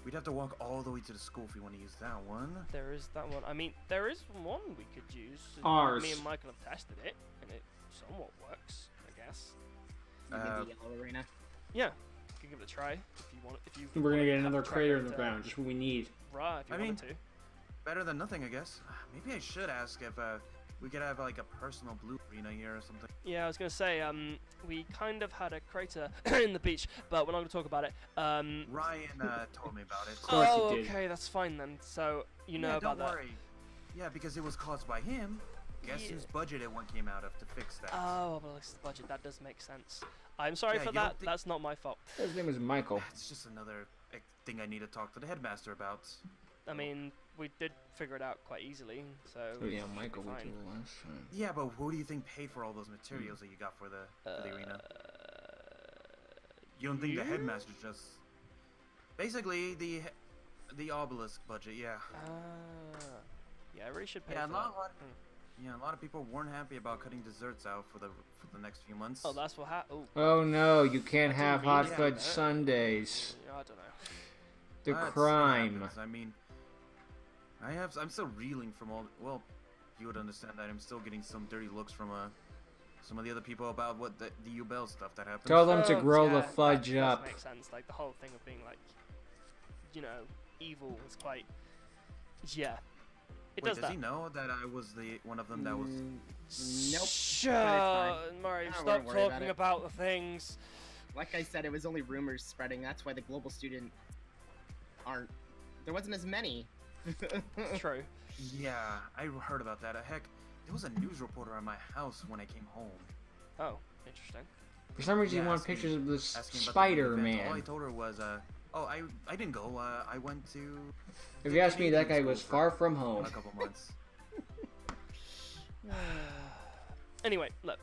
We'd have to walk all the way to the school if we want to use that one. There is that one. I mean, there is one we could use. Ours. Me and Michael have tested it, and it somewhat works, I guess. You mean the yellow arena. Yeah, you can give it a try if you want. If you. We're gonna wanna get have another a track crater in out the there. ground, just what we need. Right, if you I wanted mean, to. better than nothing, I guess. Maybe I should ask if we could have like a personal blue arena here or something. Yeah, I was gonna say, we kind of had a crater in the beach, but we're not gonna talk about it. Ryan told me about it. course Oh, he did. okay, that's fine then. So you know Yeah, about don't that. worry. Yeah, because it was caused by him. Guess Yeah. whose budget it one came out of to fix that? Oh, well, it's the budget. That does make sense. I'm sorry Yeah, for you don't that. think- That's not my fault. His name is Michael. It's just another thing I need to talk to the headmaster about. I mean, we did figure it out quite easily, so Oh, yeah, it should be Michael we fine. did last time. Yeah, but who do you think paid for all those materials that you got for the arena? You don't think the you? headmaster just basically the obelisk budget? Yeah. Yeah, I really should pay Yeah, for not that. a lot. Yeah, a lot of people weren't happy about cutting desserts out for the next few months. Oh, that's what happened. Oh no, you can't That's have what hot we fudge did. sundaes. I don't know. The It crime. happens. I mean, I'm still reeling from all. Well, you would understand that I'm still getting some dirty looks from some of the other people about what the Yugioh Bell stuff that happened. Tell them to Oh, grow yeah, the fudge that up. does make sense. Like the whole thing of being like, you know, evil is quite. Yeah. It Wait, does does that. he know that I was the one of them that was? Nope. Sure, fine. Mario, I stop wouldn't worry about talking it. about the things. Like I said, it was only rumors spreading. That's why the global student aren't. There wasn't as many. True. Yeah, I heard about that. Heck, there was a news reporter at my house when I came home. Oh, interesting. For some reason, Yeah, you want asking- pictures of this Asking about the big Spider event. All I Man. told her was, oh, I didn't go. I went to. If you ask me, that guy Canadian was school far for from home. a couple months. Anyway, look.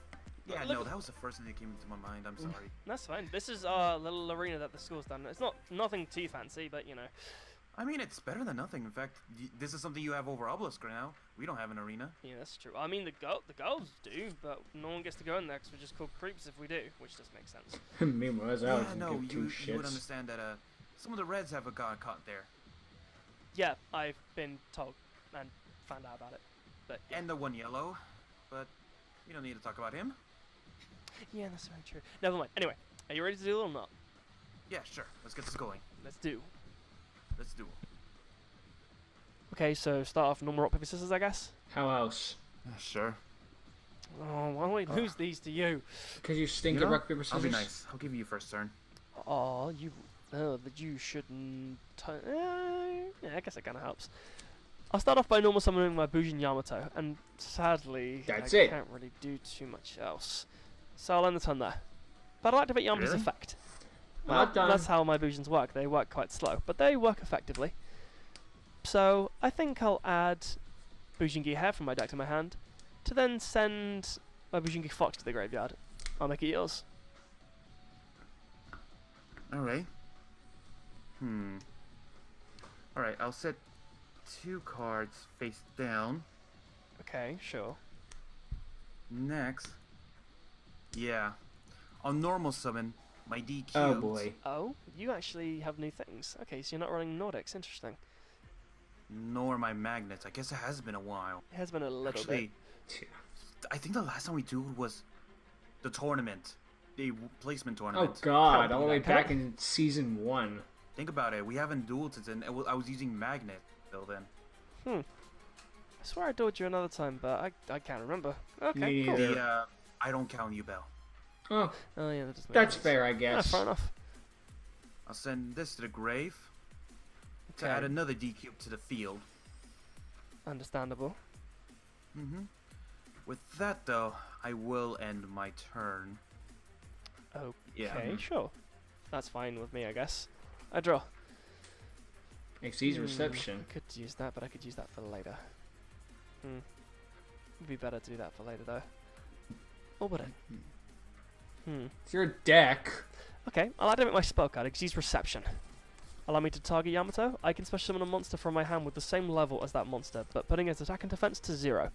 Yeah, look no, at- that was the first thing that came into my mind. I'm sorry. That's fine. This is our little arena that the school's done. It's not nothing too fancy, but you know. I mean, it's better than nothing. In fact, this is something you have over Obelisk right now. We don't have an arena. Yeah, that's true. I mean, the girls do, but no one gets to go in there because we're just called creeps if we do, which does make sense. Meanwhile, I Yeah, was no, give two you would shits. understand that some of the Reds have got caught there, Yeah, I've been told and found out about it. But yeah, and the one yellow, but we don't need to talk about him. yeah, that's very true. Never mind. Anyway, are you ready to do it or not? Yeah, sure. Let's get this going. Let's do. Let's do it. Okay, so start off normal rock paper scissors, I guess. How else? Sure. Oh, why don't we lose these to you? Because you stink You at know, rock paper scissors. I'll be nice. I'll give you first turn. Oh, you. Oh, that you shouldn't. Yeah, I guess it kind of helps. I'll start off by normal summoning my Bujin Yamato, and sadly, That's I it. can't really do too much else. So I'll end the turn there. But I'll activate Yamato's Really? effect. Well done. That's how my Bujins work. They work quite slow, but they work effectively. So I think I'll add Bujingi Hair from my deck to my hand, to then send my Bujingi Fox to the graveyard. I'll make it yours. Alright. Alright, I'll set 2 cards face down. Okay, sure. Next. Yeah. On normal summon, my DQ. Oh boy. Oh, you actually have new things. Okay, so you're not running Nordics. Interesting. Nor my magnets. I guess it has been a while. It has been a little Actually, bit. I think the last time we do was the tournament. The placement Oh tournament. god, all the way Okay. back in season 1. Think about it. We haven't dueled since then. I was using magnet till then. I swear I dueled you another time, but I can't remember. Okay, Me cool. neither. The I don't count you, Bell. Oh, Oh yeah, that does make that's sense. fair, I Yeah, guess. fair enough. I'll send this to the grave to Okay. add another D cube to the field. Understandable. With that though, I will end my turn. Okay, Yeah. sure. That's fine with me, I guess. I draw. XC's reception. I could use that, but I could use that for later. It'd be better to do that for later, though. Or would it? It's your deck. Okay, I'll activate my spell card, Xyz Reception. Allow me to target Yamato. I can special summon a monster from my hand with the same level as that monster, but putting its attack and defense to 0.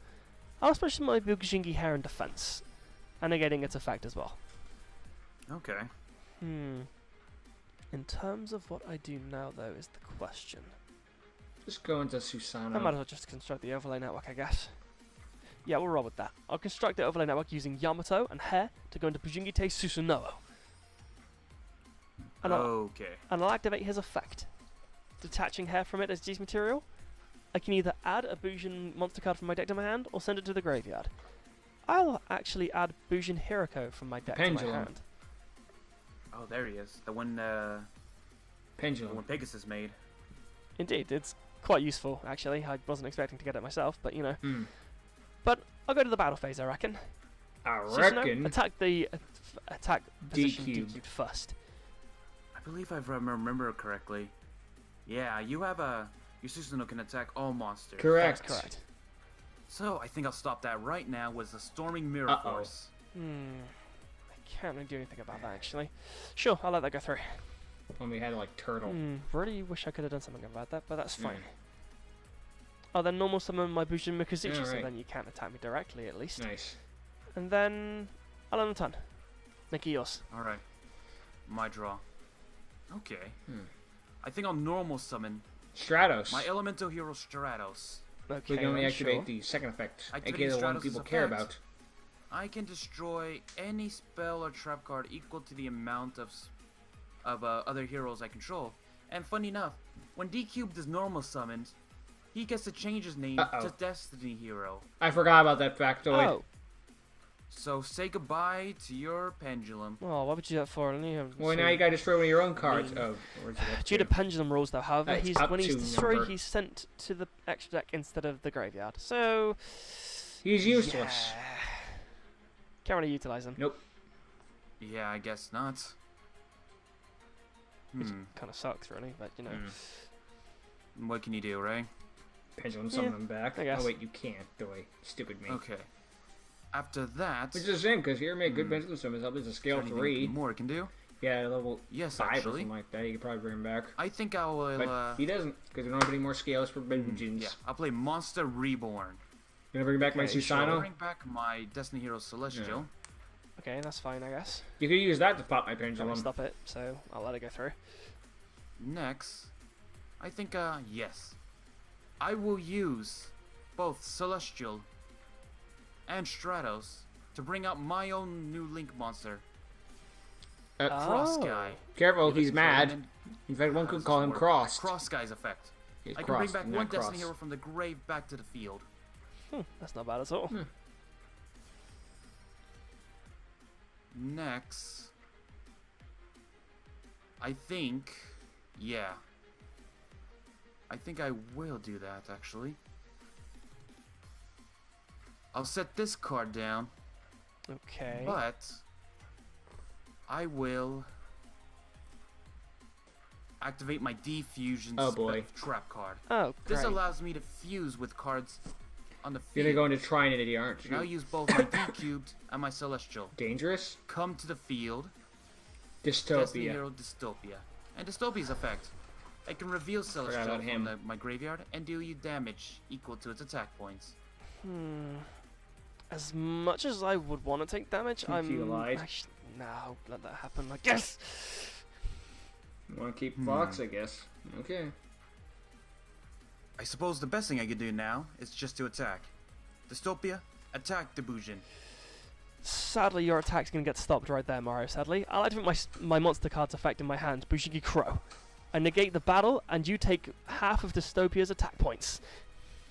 I'll special summon my Bujingi Hair and defense, and negating its effect as well. Okay. In terms of what I do now, though, is the question. Just go into I might as Susanoo. well just construct the overlay network, I guess. Yeah, we'll roll with that. I'll construct the overlay network using Yamato and Hair to go into Bujingite Susanoo. And Okay. I'll activate his effect, detaching Hair from it as G's material, I can either add a Bujin monster card from my deck to my hand or send it to the graveyard. I'll actually add Bujin Hiroko from my deck to my Pendulum. hand. Oh, there he is. The one Pendulum. Pegasus made. Indeed, it's quite useful, actually. I wasn't expecting to get it myself, but you know. Hmm. But I'll go to the battle phase, I reckon. I Susanoo, reckon. attack the attack position D-cubed. D-cubed first. I believe I remember correctly. Yeah, you have a... Your Susanoo can attack all monsters. Correct. That's correct. So, I think I'll stop that right now with the Storming Mirror Uh-oh. Force. I can't really do anything about that, actually. Sure, I'll let that go through. When we had like turtle. Really wish I could have done something about that, but that's fine. Mm. I'll then normal summon my Bujin Mikazuchi, so Alright. then you can't attack me directly, at least. Nice. And then I'll end the turn. Make it yours. Alright. My draw. Okay. Hmm. I think I'll normal summon Stratos. my Elemental Hero Stratos. Okay, We can only then, activate sure. the second effect, Activating aka the one Stratos' people care effect. about. I can destroy any spell or trap card equal to the amount of other heroes I control. And funny enough, when D-Cubed is normal summoned, he gets to change his name Uh-oh. to Destiny Hero. I forgot about that factoid. Oh. So say goodbye to your pendulum. Oh, why would you do that for? Well, now you gotta destroy one of your own cards. mean. Oh, where's it up Due to to? pendulum rules, though, however, It's he's up when he's to destroyed, number. he's sent to the extra deck instead of the graveyard. So He's useless. yeah. Can't really utilize him. Nope. Yeah, I guess not. Which kind of sucks, really, but you know. What can you do, Ray? Pendulum summon him back. I guess. Oh wait, you can't. Do I? Stupid me. Okay. After that... Which is a shame, because here made good pendulum summons. Up is a is scale there anything 3. more it can do? Yeah, level Yes, 5 or actually. something like that. You could probably bring him back. I think I will... But he doesn't, because we don't have any more scales for Bujins. yeah, I'll play Monster Reborn. You gonna bring back my Okay, I'll Susano? bring back my Destiny Hero Celestial. Okay, that's fine, I guess. You could use that to pop my Can't really pendulum. stop it, so I'll let it go through. Next, I think, yes. I will use both Celestial and Stratos to bring out my own new Link monster, Cross Oh. Guy. Careful, he's And mad. then- In fact, one how could does call this him work? crossed. Cross Guy's effect. He's I can bring crossed, back not one Destiny cross. Hero from the grave back to the field. That's not bad at all. Next, I think, yeah. I think I will do that, actually. I'll set this card down, Okay. but I will activate my defusion Oh, boy. trap card. Oh, great. This allows me to fuse with cards on the You're field. gonna go into Trinity, aren't And I'll you? use both my D-Cubed and my Celestial. Dangerous? Come to the field. Destiny Dystopia. Hero Dystopia. And Dystopia's effect. I can reveal Celestial about him. from my graveyard and deal you damage equal to its attack points. As much as I would want to take damage, If you I'm lied. actually no, let that happen. Like yes. You wanna keep Fox, I guess. Okay. I suppose the best thing I could do now is just to attack. Dystopia, attack the Bujin. Sadly, your attack's gonna get stopped right there, Mario. Sadly, I'll activate my monster card's effect in my hand, Bushigi Crow. I negate the battle, and you take half of Dystopia's attack points.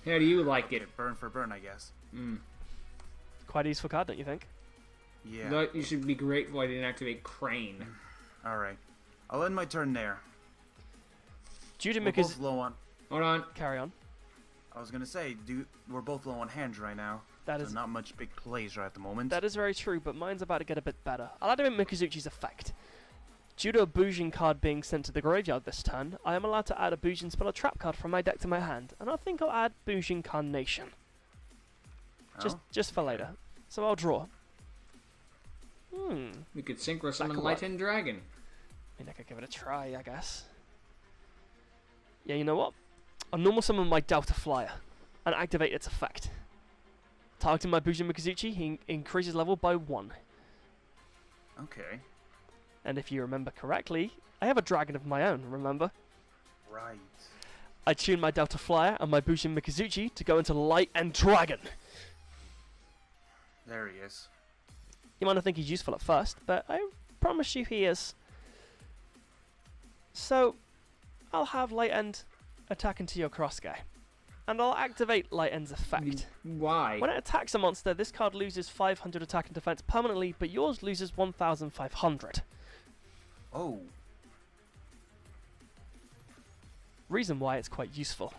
How do you like Okay, it? burn for burn, I guess. Quite a useful card, don't you think? Yeah. No, you should be grateful I didn't activate Crane. Alright. I'll end my turn there. Due to We're both Mikazuchi, low on... Hold on. carry on. I was gonna say, we're both low on hands right now. That so is not much big plays right at the moment. That is very true, but mine's about to get a bit better. I'll activate Mikazuchi's effect. Due to a Bujin card being sent to the graveyard this turn, I am allowed to add a Bujin spell or trap card from my deck to my hand, and I think I'll add Bujin Carnation. Oh? Just for later. So I'll draw. We could synchro summon could Light and Dragon. I mean, I could give it a try, I guess. Yeah, you know what? I'll normal summon my Delta Flyer and activate its effect. Targeting my Bujin Mikazuchi, he increases level by 1. Okay. And if you remember correctly, I have a dragon of my own, remember? Right. I tune my Delta Flyer and my Bujin Mikazuchi to go into Light and Dragon. There he is. You might not think he's useful at first, but I promise you he is. So, I'll have Light End attack into your cross guy. and I'll activate Light End's effect. Why? When it attacks a monster, this card loses 500 attack and defense permanently, but yours loses 1,500. Oh. Reason why it's quite useful.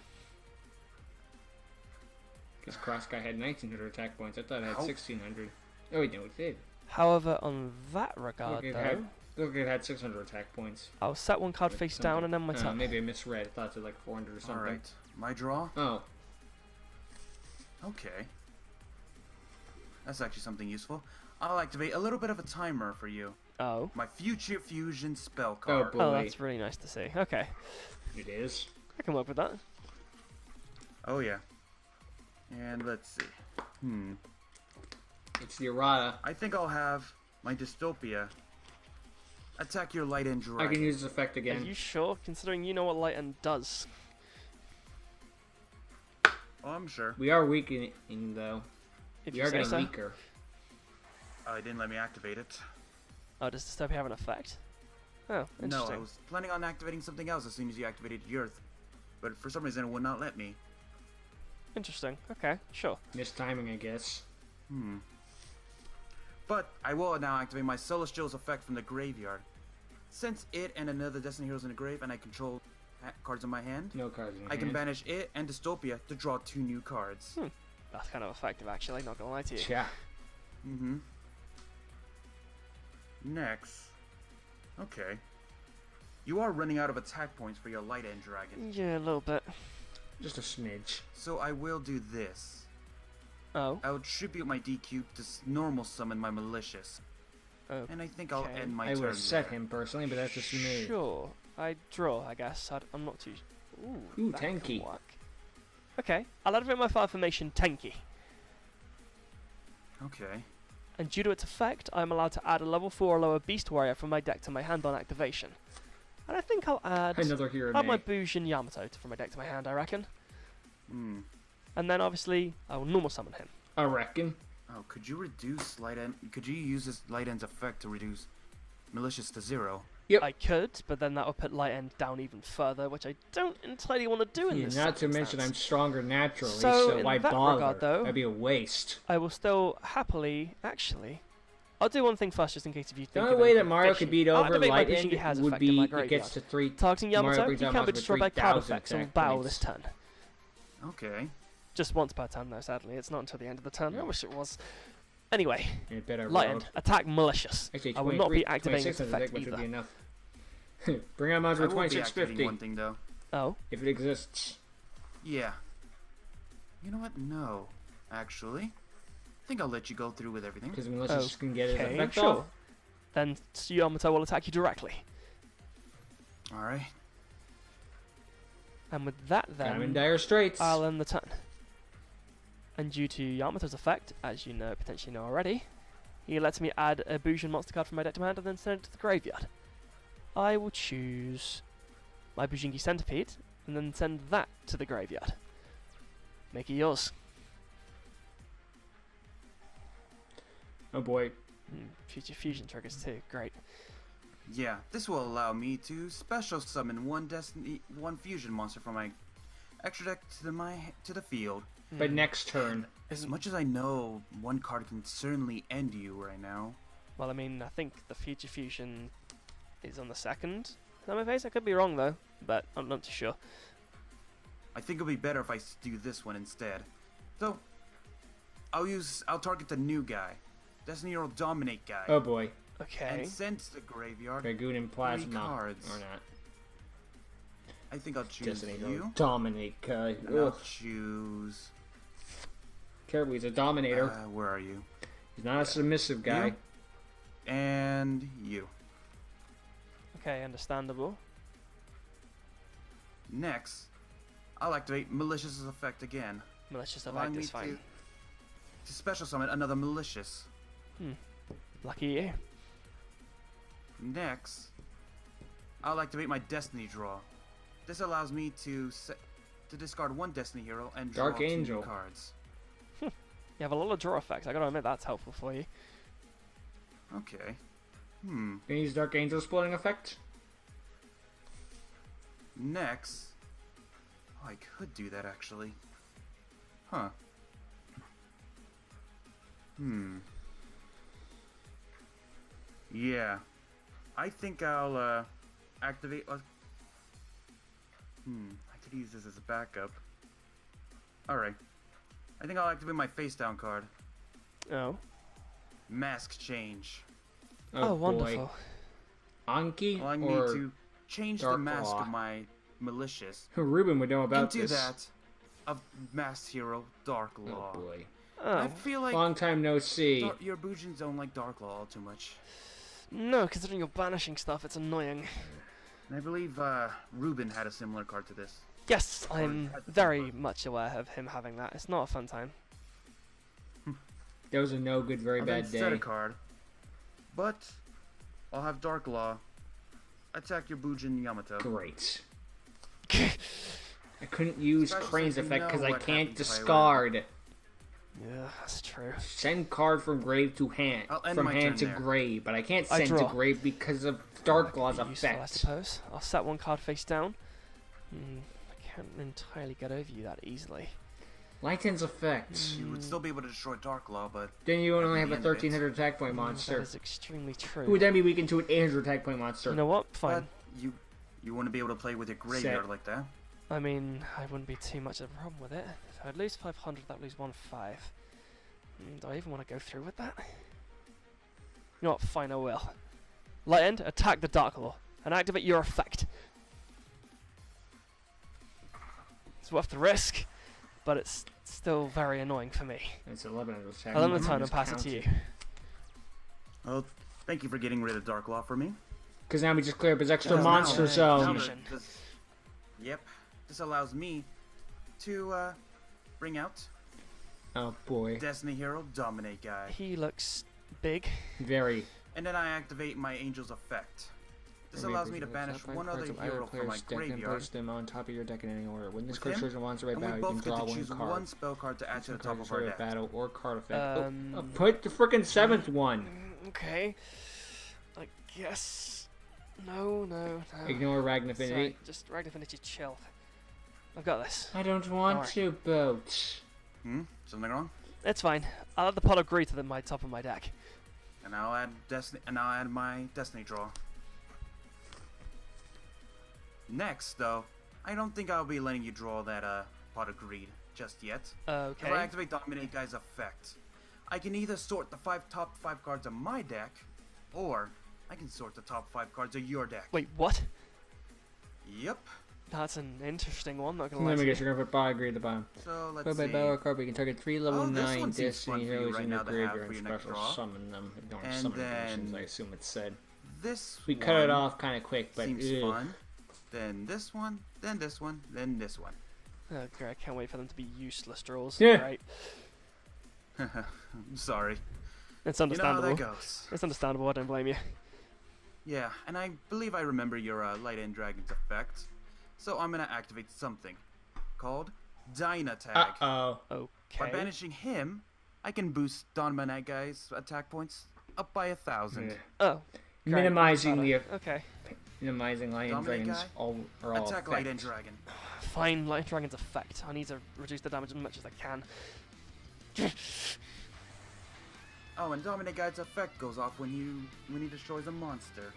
Because Cross Guy had 1,900 attack points. I thought it had How? 1,600. Oh, wait, no, it did. However, on that regard, Look, it had 600 attack points. I'll set one card face down and then my turn. Maybe I misread. I thought it was like 400 or something. Alright. My draw? Oh. Okay. That's actually something useful. I'll activate a little bit of a timer for you. Oh. My Future Fusion spell Oh, card. boy. Oh, that's really nice to see. Okay. It is. I can work with that. Oh, yeah. And let's see. It's the errata. I think I'll have my Dystopia attack your Light End Dragon. I can use this effect Are again. you sure? Considering you know what Light End does. Oh, I'm sure. We are weakening, though. If We you are say getting so. weaker. Oh, it didn't let me activate it. Oh, does Dystopia have an effect? Oh, No, interesting. I was planning on activating something else as soon as you activated your Earth. But for some reason it would not let me. Interesting. Okay, sure. Mistiming, I guess. But I will now activate my Celestial's effect from the graveyard. Since it and another Destiny Hero's in the grave and I control cards in my hand, No cards in I can hand. banish it and Dystopia to draw 2 new cards. That's kind of effective, actually. Not gonna lie to you. Yeah. Next. Okay. You are running out of attack points for your Light End Dragon. Yeah, a little bit. Just a smidge. So I will do this. Oh. I'll tribute my DQ to normal summon my Malicious. Okay. And I think I'll end my I would turn have set there. him personally, but that's just me. Sure. I draw, I guess. I'm not too... Ooh, that can tanky. work. Okay. I'll activate my fire formation Tenki. Okay. And due to its effect, I'm allowed to add a level 4 or lower Beast Warrior from my deck to my hand on activation. And I think I'll add... Another hero add my name. Bujin Yamato from my deck to my hand, I reckon. Hmm. And then, obviously, I will normal summon him. I reckon. Oh, could you reduce Light End? Could you use this Light End's effect to reduce Malicious to 0? Yep. I could, but then that would put Light End down even further, which I don't entirely want to do in this Not to mention I'm circumstance. stronger naturally, So, so in why that bother? regard, though- That'd be a waste. I will still happily, actually... I'll do one thing first, just in case if you The think only of way that anything Mario fishy. could beat I'll over activate my Light Bujingi End has would effect in my be it gets graveyard. to 3. Targeting Mario Yamato, brings he down can't be with destroyed by card 3,000 effects or attack battle points. this turn. Okay. Just once per turn, though, sadly. It's not until the end of the turn. I wish it was. Anyway, In a better Light world. End, attack Malicious. Actually, I will not be 23 activating its 26 I effect think, which would be either. enough. Bring out mods I with will be activating 2650 one thing though. Oh, if it exists. Yeah. You know what? No. Actually. I think I'll let you go through with everything. Because Malicious can get his okay, effect sure. off. Then Yamato will attack you directly. Alright. And with that, I'm in then, dire straits. I'll end the turn. And due to Yamato's effect, as you know, potentially know already, he lets me add a Bujin monster card from my deck to my hand and then send it to the graveyard. I will choose my Bujingi Centipede and then send that to the graveyard. Make it yours. Oh boy. Future fusion triggers too. Great. Yeah, this will allow me to special summon one fusion monster from my extra deck to the field. But next turn. As much as I know, one card can certainly end you right now. Well, I mean, I think the future fusion is on the second. On my face, I could be wrong though, but I'm not too sure. I think it'll be better if I do this one instead. So, I'll target the new guy, Destiny Hero Dominate guy, Oh boy. Okay. and send to the graveyard. Dragoon and Plasma. cards. Or not. I think I'll choose Destiny you. Hero Dominate guy. And I'll Ugh. choose. Careful, he's a dominator. Where are you? He's not a submissive guy. You? And you. Okay, understandable. Next, I'll activate Malicious' effect again, Malicious allowing effect me is fine. to special summon another Malicious. Lucky you. Next, I'll activate my Destiny Draw. This allows me to discard one Destiny Hero and draw Dark 2 Angel. new cards. You have a lot of draw effects. I gotta admit that's helpful for you. Okay. Can you use Dark Angel splitting effect? Next, oh, I could do that actually. Huh. Yeah. I think I'll activate. I could use this as a backup. Alright. I think I'll activate my face down card. Oh. Mask change. Oh, boy. wonderful. Anki Allowing me or to change the Dark mask Claw? of my malicious Ruben would know about into this. that of masked hero Dark Law. Oh boy. I Oh. feel like Long time no see. your Bujins don't like Dark Law all too much. No, considering you're banishing stuff, it's annoying. And I believe Ruben had a similar card to this. Yes, Or I'm had the very card. much aware of him having that. It's not a fun time. That was a no good, very I'll then bad set a day. card, but I'll have Dark Law attack your Bujin Yamato. Great. I couldn't use Especially Crane's if you effect know because I what can't happens if I win. discard. Yeah, that's true. Send card from grave to hand. I'll end From my hand to turn there. grave, but I can't I send to draw. grave because of Dark Law's Could be useful, I effect. suppose. I'll set one card face down. I can't entirely get over you that easily. Lighten's effect. You would still be able to destroy Dark Law, but Then you At only the have a end of it. 1300 attack point That monster. is extremely true. Who would then be weakened to an 800 attack point monster? You know what? Fine. but you wouldn't be able to play with your graveyard Set. like that. I mean, I wouldn't be too much of a problem with it. If I'd lose 500, I'd lose 1-5. Do I even want to go through with that? You know what? Fine, I will. Light End, attack the Dark Law and activate your effect. It's worth the risk, but it's still very annoying for me. It's 1100 attack. I'll end the point, turn it's and pass it to you. counted. Well, thank you for getting rid of Dark Law for me. Because now we just clear up his extra Because monster now- zone. now Fusion. Yep. This allows me to bring out Oh boy. Destiny Hero Dominate Guy. He looks big. Very. And then I activate my Angel's Effect. This allows me to banish one other hero from my graveyard. Post them on top of your deck in any order. When this With card him, shows a monster by And we battle, you can both get draw to one choose card. one spell card to add to the top of our Card deck. battle or card effect. Um, Put the frickin' seventh one. Okay. I guess. No. Ignore Ragnarok Sorry, Infinity. just Ragnarok, chill. I've got this. I don't want Alright. to, Boat. Something wrong? It's fine. I'll add the pot of greed to my top of my deck. And I'll add my Destiny draw. Next, though, I don't think I'll be letting you draw that pot of greed just yet. Okay. If I activate Dominate Guy's effect, I can either sort the top 5 cards of my deck, or I can sort the top 5 cards of your deck. Wait, what? Yep. That's an interesting one, not gonna lie Let me to guess, you. you're gonna put Body Agree at the bottom. So let's Put by see. battle card, we can target 3 level Oh, this 9 one seems fun Destiny for you heroes right in now your to have graveyard for and your next special draw. summon them. Ignore And summon then- conditions, I assume it said. This We cut it one off kind of quick, but seems ugh. fun. Then this one, then this one, then this one. Okay, I can't wait for them to be useless draws. Yeah. Right. I'm sorry. It's You know how understandable. that goes. It's understandable, I don't blame you. Yeah, and I believe I remember your Light End Dragon's effect. So I'm gonna activate something called Dyna Tag. Uh-oh. By Okay. banishing him, I can boost Dominate Guy's attack points up by 1,000. Yeah. Oh. great, Minimizing better. the Okay. minimizing Lion Dominate Dragons guy? are all Attack Light End effect. Dragon. Fine, Light Dragon's effect. I need to reduce the damage as much as I can. Oh, and Dominate Guy's effect goes off when he destroys a monster.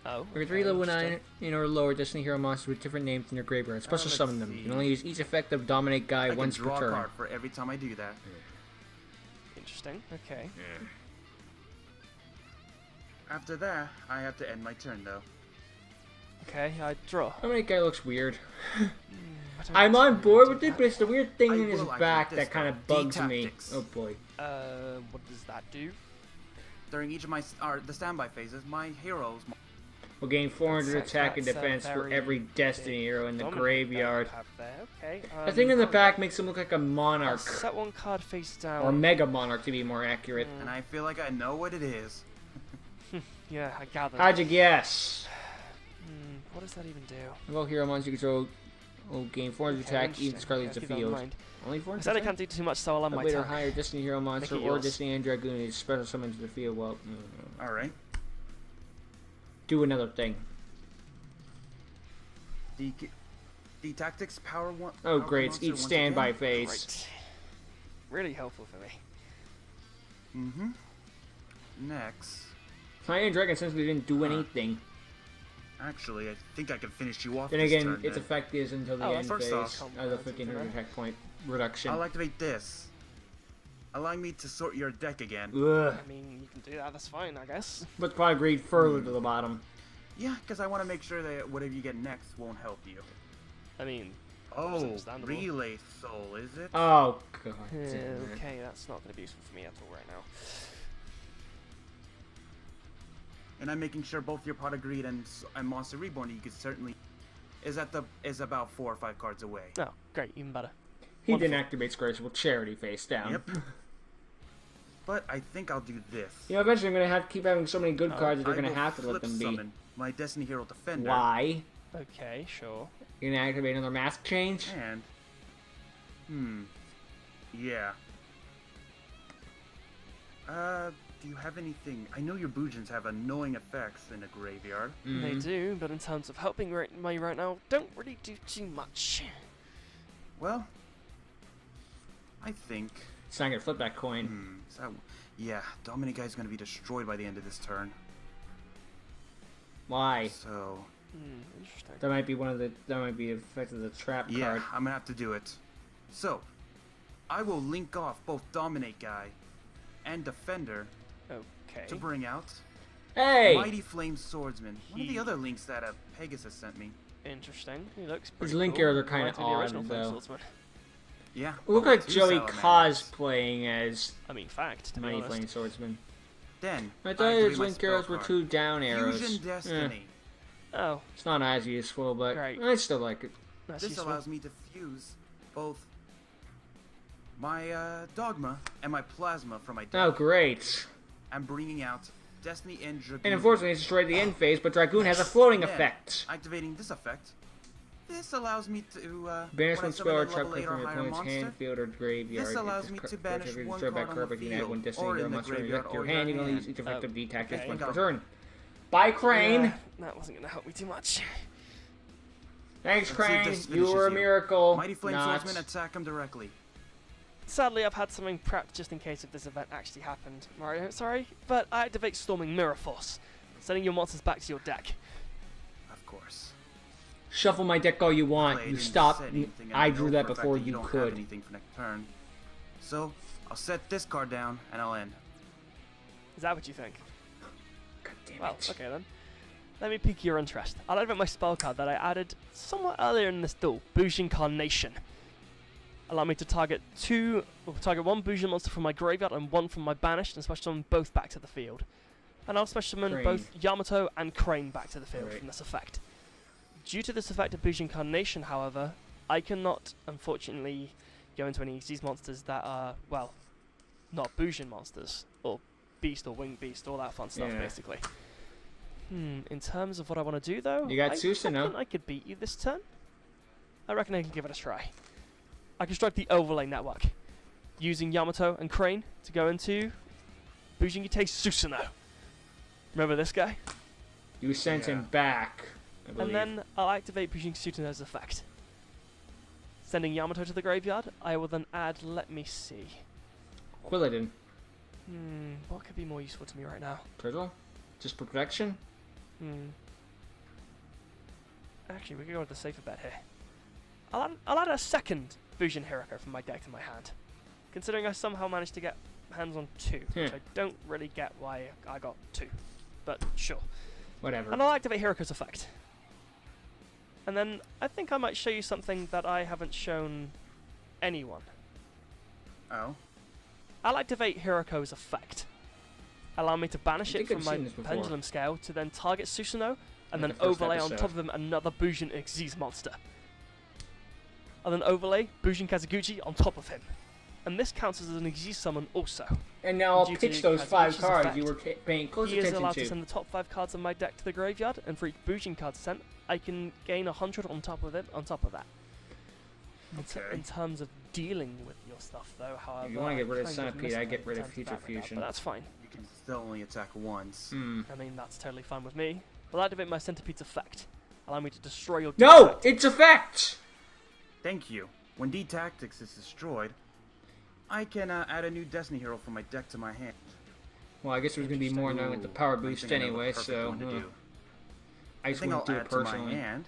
Oh. For 3 okay, level interesting. 9 or lower Destiny Hero monsters with different names in your graveyard, special let's summon them. You see. can only use each effect of Dominate Guy I can once draw per a turn. card for every time I do that. Interesting. Okay. After that, I have to end my turn though. Okay, I draw. Dominate Guy looks weird. I don't I'm on really board do with it, that. but it's the weird thing I in his will activate back this that kind though. of bugs me. D-Tactics. Oh boy. What does that do? During each of my the standby phases, my heroes. Will gain 400 That's- attack and that's a defense for very every Destiny big Hero in the dominant graveyard. that you have there. Okay. The thing in the I'll back makes him look like a monarch. set one card face down. Or Mega Monarch to be more accurate. And I feel like I know what it is. Yeah, I gathered. How'd you guess? What does that even do? Well, hero monster you control will gain 400 Okay, attack, even interesting. Scarlet leaves Okay, the keep that in field. mind. Only I 400 said I can't do too much, so I'll end my later turn. higher Destiny Hero monster it or yours. Destiny and Dragoon is special summon to the field. Well, All right. do another thing. The tactics power one. Oh, power great. monster Each once standby again. phase. Right. really helpful for me. Mm-hmm. Next. Flying Dragon, since we didn't do anything. Actually, I think I can finish you off Then this again, turn, its then. effect is until the Oh, end first phase off- of the 1500 attack point reduction. I'll activate this. Allowing me to sort your deck again. Ugh. I mean, you can do that. That's fine, I guess. Let's probably read further to the bottom. Yeah, because I want to make sure that whatever you get next won't help you. I mean, Oh, understandable. Relay Soul, is it? Oh, god damn it. okay, that's not going to be useful for me at all right now. And I'm making sure both your Pot of Greed and Monster Reborn you could certainly is about 4 or 5 cards away. Oh, great, even better. He Wonderful. didn't activate Graceful Charity face down. Yep. But I think I'll do this. You know, eventually I'm going to have to keep having so many good Oh, cards that they're I going to will have to let flip them be. summon my Destiny Hero Defender. Why? Okay, sure. You're going to activate another mask change? And yeah. Do you have anything? I know your Boojins have annoying effects in a graveyard. They do, but in terms of helping me right now, don't really do too much. Well, I think. It's not going to flip that coin. Yeah, Dominic Guy's gonna be destroyed by the end of this turn. Why? So Interesting. That might be one of the. That might be the effect of the trap yeah, card. I'm gonna have to do it. So, I will link off both Dominate Guy and Defender Okay. to bring out Hey! Mighty Flame Swordsman. One of the other links that Pegasus sent me. Interesting. He looks pretty His link cool. arrows are kind Reminds of me the odd, original Flame though. Swordsman. Yeah. It looked oh, like 2 Joey salamanders. cosplaying as I mean, fact, to be Mighty honest. Flame Swordsman. Then I I thought activate his my link spell arrows were card. 2 down arrows. Fusion Destiny. Oh, It's not as useful, but Great. I still like it. that's This useful. allows me to fuse both my Dogma and my Plasma from my deck. Oh, great. I'm bringing out Destiny and Dragoon. And unfortunately, it's destroyed the end phase, but Dragoon has a floating Then, effect. Activating this effect. This allows me to Banish when I one summon spell or a trap level card 8 from or your higher opponent's monster. hand, field, or graveyard. This allows me to banish one card on the You can add one field Destiny or Hero in the monster graveyard your or hand. You your can only use hand. each effective D-Tac okay. once Look per out. turn. Bye, Crane! Yeah, that wasn't going to help me too much. Thanks, Let's see if Crane. this You finishes were a you. miracle. Mighty Flame Not. Swordsman, attack him directly. Sadly, I've had something prepped just in case if this event actually happened, Mario. Sorry, but I activate Storming Mirror Force, sending your monsters back to your deck. Of course. Shuffle my deck all you want. Play You didn't stop. set anything, and I know drew for that a fact before that you don't have could. anything for next turn. So I'll set this card down and I'll end. Is that what you think? God damn Well, it. okay then. Let me pique your interest. I'll activate my spell card that I added somewhat earlier in this duel, Boujin Carnation. Allow me to target one Boujin monster from my graveyard and one from my banished, and special summon both back to the field. And I'll special summon Crane. both Yamato and Crane back to the field Right. from this effect. Due to this effect of Boujin Carnation, however, I cannot, unfortunately, go into any of these monsters that are, well, not Boujin monsters, or Beast or Winged Beast, all that fun stuff, Yeah. basically. In terms of what I want to do, though, You got I Susanoo. reckon I could beat you this turn. I reckon I can give it a try. I can strike the overlay network, using Yamato and Crane to go into Bujingite Susanoo. Remember this guy? You sent him Yeah. back, I believe. And then I'll activate Bujingite Susanoo's effect. Sending Yamato to the graveyard, I will then add, let me see. Quilladin. What could be more useful to me right now? Turtle? Just protection? Actually, we can go with the safer bet here. I'll add a second Bujin Hiroko from my deck to my hand. Considering I somehow managed to get hands on 2, which I don't really get why I got 2. But sure. Whatever. And I'll activate Hiroko's effect. And then I think I might show you something that I haven't shown anyone. Oh. I'll activate Hiroko's effect. Allow me to banish I it think from I've my seen this before. pendulum scale to then target Susanoo, and Like then the first overlay on episode. top of him another Bujin Xyz monster. And then overlay Bujin Kazaguchi on top of him. And this counts as an Xyz summon also. And now I'll Due to pitch those 5 Kazuchi's cards effect, you were paying close He is attention allowed to. to send the top 5 cards of my deck to the graveyard, and for each Bujin card sent, I can gain 100 on top of it, on top of that. Okay. In terms of dealing with your stuff, though, however, If you want to get rid of I kind Centipede, missed I it get in rid of terms Future that regard, Fusion. But that's fine. You can still only attack once. I mean, that's totally fine with me. I'll activate my Centipede's effect. Allow me to destroy your No! It's effect! Thank you. When D Tactics is destroyed, I can add a new Destiny hero from my deck to my hand. Well, I guess there's gonna be more now with the power boost anyway, so I just think wouldn't I'll do add it to my personally. hand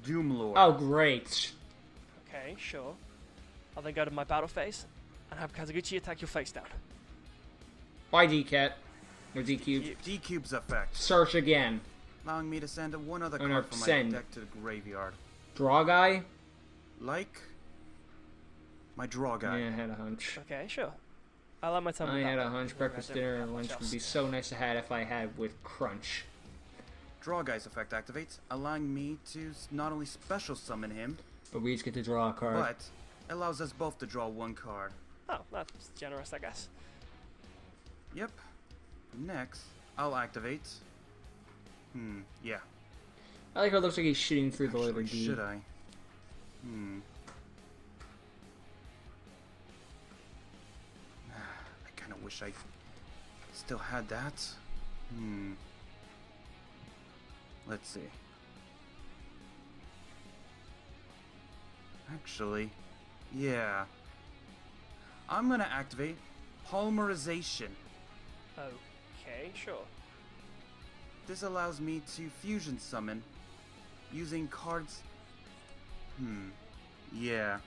Doomlord. Oh, great. Okay, sure. I'll then go to my battle phase and have Kazuguchi attack your face down. Why DCat? Or D-Cube? D-Cube's effect, Search again. allowing me to send one other Or card from my send. deck to the graveyard. Draw guy? Like my draw guy. Yeah, I had a hunch. Okay, sure. I'll let my time. I with had that a hunch then. breakfast, I don't dinner, have and much lunch would else. be so nice to have if I had with Crunch. Draw guy's effect activates, allowing me to not only special summon him, But we each get to draw a card. but allows us both to draw one card. Oh, that's generous, I guess. Yep. Next, I'll activate. Yeah. I like how it looks like he's shooting through the letter Actually, D. should I? I kind of wish I still had that. Let's see. Actually, yeah. I'm gonna activate polymerization. Okay, sure. This allows me to fusion summon using cards. Yeah.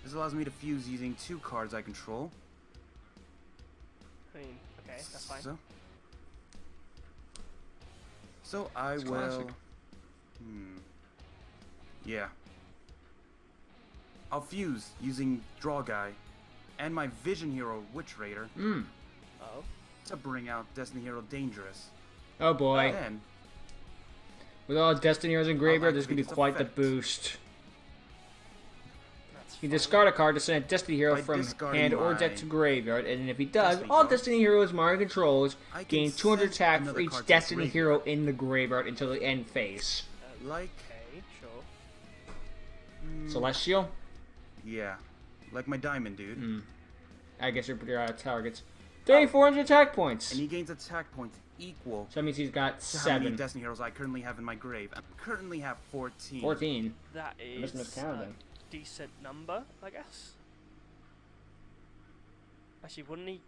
This allows me to fuse using 2 cards I control. I mean, okay, that's fine. So I It's will. classic. Yeah. I'll fuse using Draw Guy and my Vision Hero Witch Raider Oh. to bring out Destiny Hero Dangerous. Oh boy. Then With all Destiny heroes in graveyard, there's activate gonna be its quite the effect. boost. That's You fine. discard a card to send a Destiny hero By from discarding hand or my deck to graveyard, and if he does, Destiny all card, Destiny heroes Mario controls I can gain 200 send attack another for each card to the Destiny graveyard. hero in the graveyard until the end phase. like Okay, sure. Celestial? yeah, like my Diamond dude. I guess you're pretty out of targets. 3,400 attack points! And he gains attack points equal So that means he's got to how many 7. Destiny heroes I currently have in my grave. I currently have 14. 14. That must is have counted a then. decent number, I guess. Actually, wouldn't he?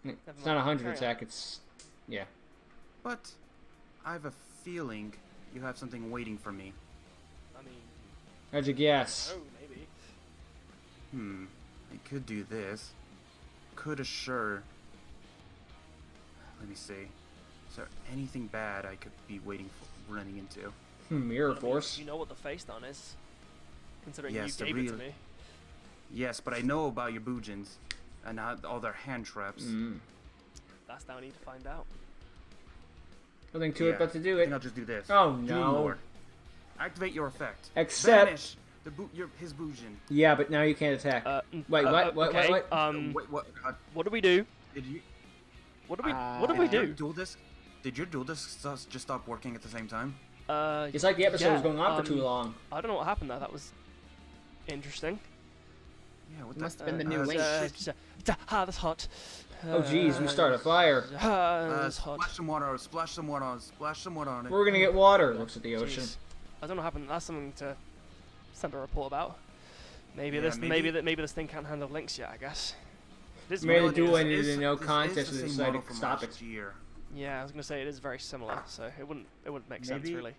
Never It's not mind. 100 Carry on. attack, it's... yeah. But I have a feeling you have something waiting for me. I mean, How'd you guess? oh, maybe. I could do this. Could assure. Let me see. Is there anything bad I could be waiting for, running into? Mirror I mean, Force. you know what the face down is, considering Yes, the you gave it to real- me. Yes, but I know about your Boojins and how, all their hand traps. That's now I need to find out. Nothing to it but to do I think it. I'll just do this. Oh, no. Doomlord. Activate your effect. Except- Vanish his Boojin. Yeah, but now you can't attack. Wait, what? Okay, What? Wait, what? what do we do? Did you? What do we Your do? dual disc? Did your dual disc just stop working at the same time? It's like the episode was yeah, going on for too long. I don't know what happened there. That was interesting. Yeah, what Must the? have been the new link. That's hot. Oh, jeez, we start a fire. That's hot. Splash some water. Splash some water on. Splash some water on it. We're gonna get water. Looks at the ocean. Jeez. I don't know what happened. That's something to send a report about. Maybe Yeah, this maybe- maybe this thing can't handle links yet. I guess. It is Maybe very- the duel This ended is- in no this is contest the and same decided model to from stop last it. year. Yeah, I was gonna say it is very similar, so it wouldn't make sense Maybe- really.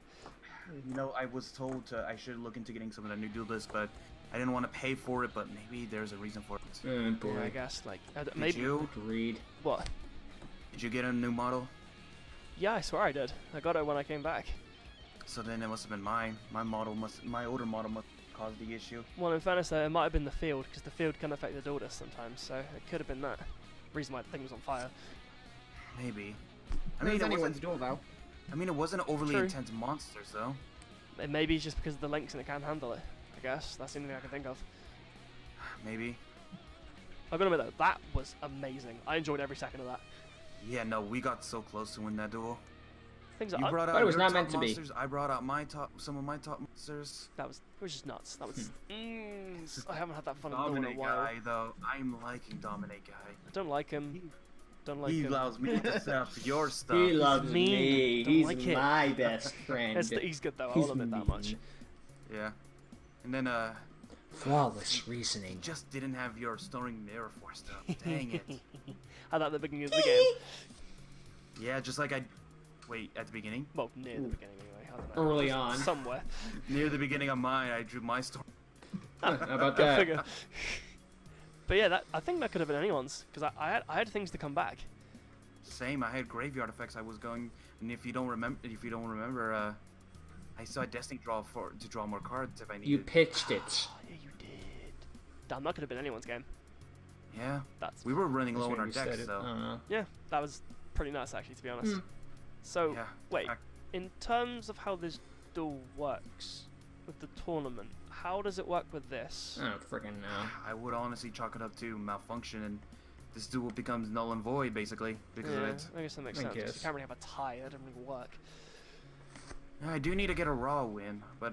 You know, I was told I should look into getting some of the new dual discs, but I didn't want to pay for it. But maybe there's a reason for it. Oh, Yeah, I boy. guess like Did maybe you? Read. what? Did you get a new model? Yeah, I swear I did. I got it when I came back. So then it must have been mine. My older model must have caused the issue. Well, in fairness, though, it might have been the field because the field can affect the daughters sometimes, so it could have been that reason why the thing was on fire. Maybe. I mean, it anyone's wasn't. duel though. I mean, it wasn't overly True. intense monsters though. It may be just because of the links and it can't handle it. I guess that's the only thing I can think of. Maybe. I'm gonna admit though, that was amazing. I enjoyed every second of that. Yeah, no, we got so close to win that duel. Things You that brought But out it was your not top meant to be. monsters. I brought out some of my top monsters. it was just nuts. That was. I haven't had that fun in a Dominate while. guy though. I'm liking Dominate guy. I don't like him. Don't like He him. allows me to set up your stuff. He loves mean. me. Don't He's like it. my best friend. He's good though. He's I'll admit that much. Yeah. And then Flawless You reasoning. just didn't have your storing mirror forced up. Dang it. How about the beginning of the game? Yeah, just like I... Wait, at the beginning? Well, near the beginning anyway. I don't know. Early on. Somewhere. Near the beginning of mine, I drew my story. How about Go that? figure. But yeah, I think that could have been anyone's, because I had things to come back. Same, I had graveyard effects I was going... And if you don't remember, I saw Destiny to draw more cards if I needed. You pitched it. Oh, yeah, you did. Damn, that could have been anyone's game. Yeah. That's We were running low That's on our when you said decks, it. so... I don't know. Yeah, that was pretty nice actually, to be honest. So, Yeah. wait, I- in terms of how this duel works with the tournament, how does it work with this? I don't freaking know. I would honestly chalk it up to malfunction, and this duel becomes null and void, basically, because of Yeah, it. I guess that makes I sense. 'cause guess. You can't really have a tie, that doesn't really work. I do need to get a Raw win, but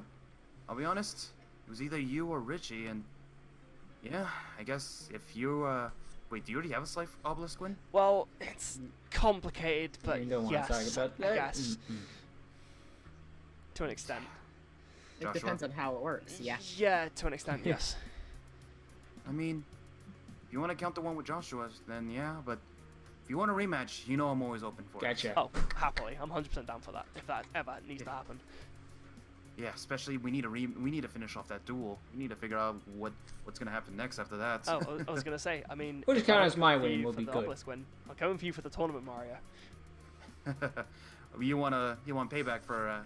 I'll be honest, it was either you or Richie, and yeah, I guess if you, wait, do you already have a Slife Obelisk win? Well, it's complicated, but you don't want yes, to talk about that. I guess, Mm-mm. to an extent. It Joshua? depends on how it works. Yeah. Yeah, to an extent, Yeah. yes. I mean, if you want to count the one with Joshua, then yeah, but if you want a rematch, you know I'm always open for it. Gotcha. Oh, happily, I'm 100% down for that. If that ever needs to happen. Yeah, especially we need to finish off that duel. We need to figure out what's gonna happen next after that. Oh, I was gonna say. I mean, We'll just if I count don't as my go for win, you we'll for be the good. Obelisk win, I'll go in for you for the tournament, Mario. you want payback for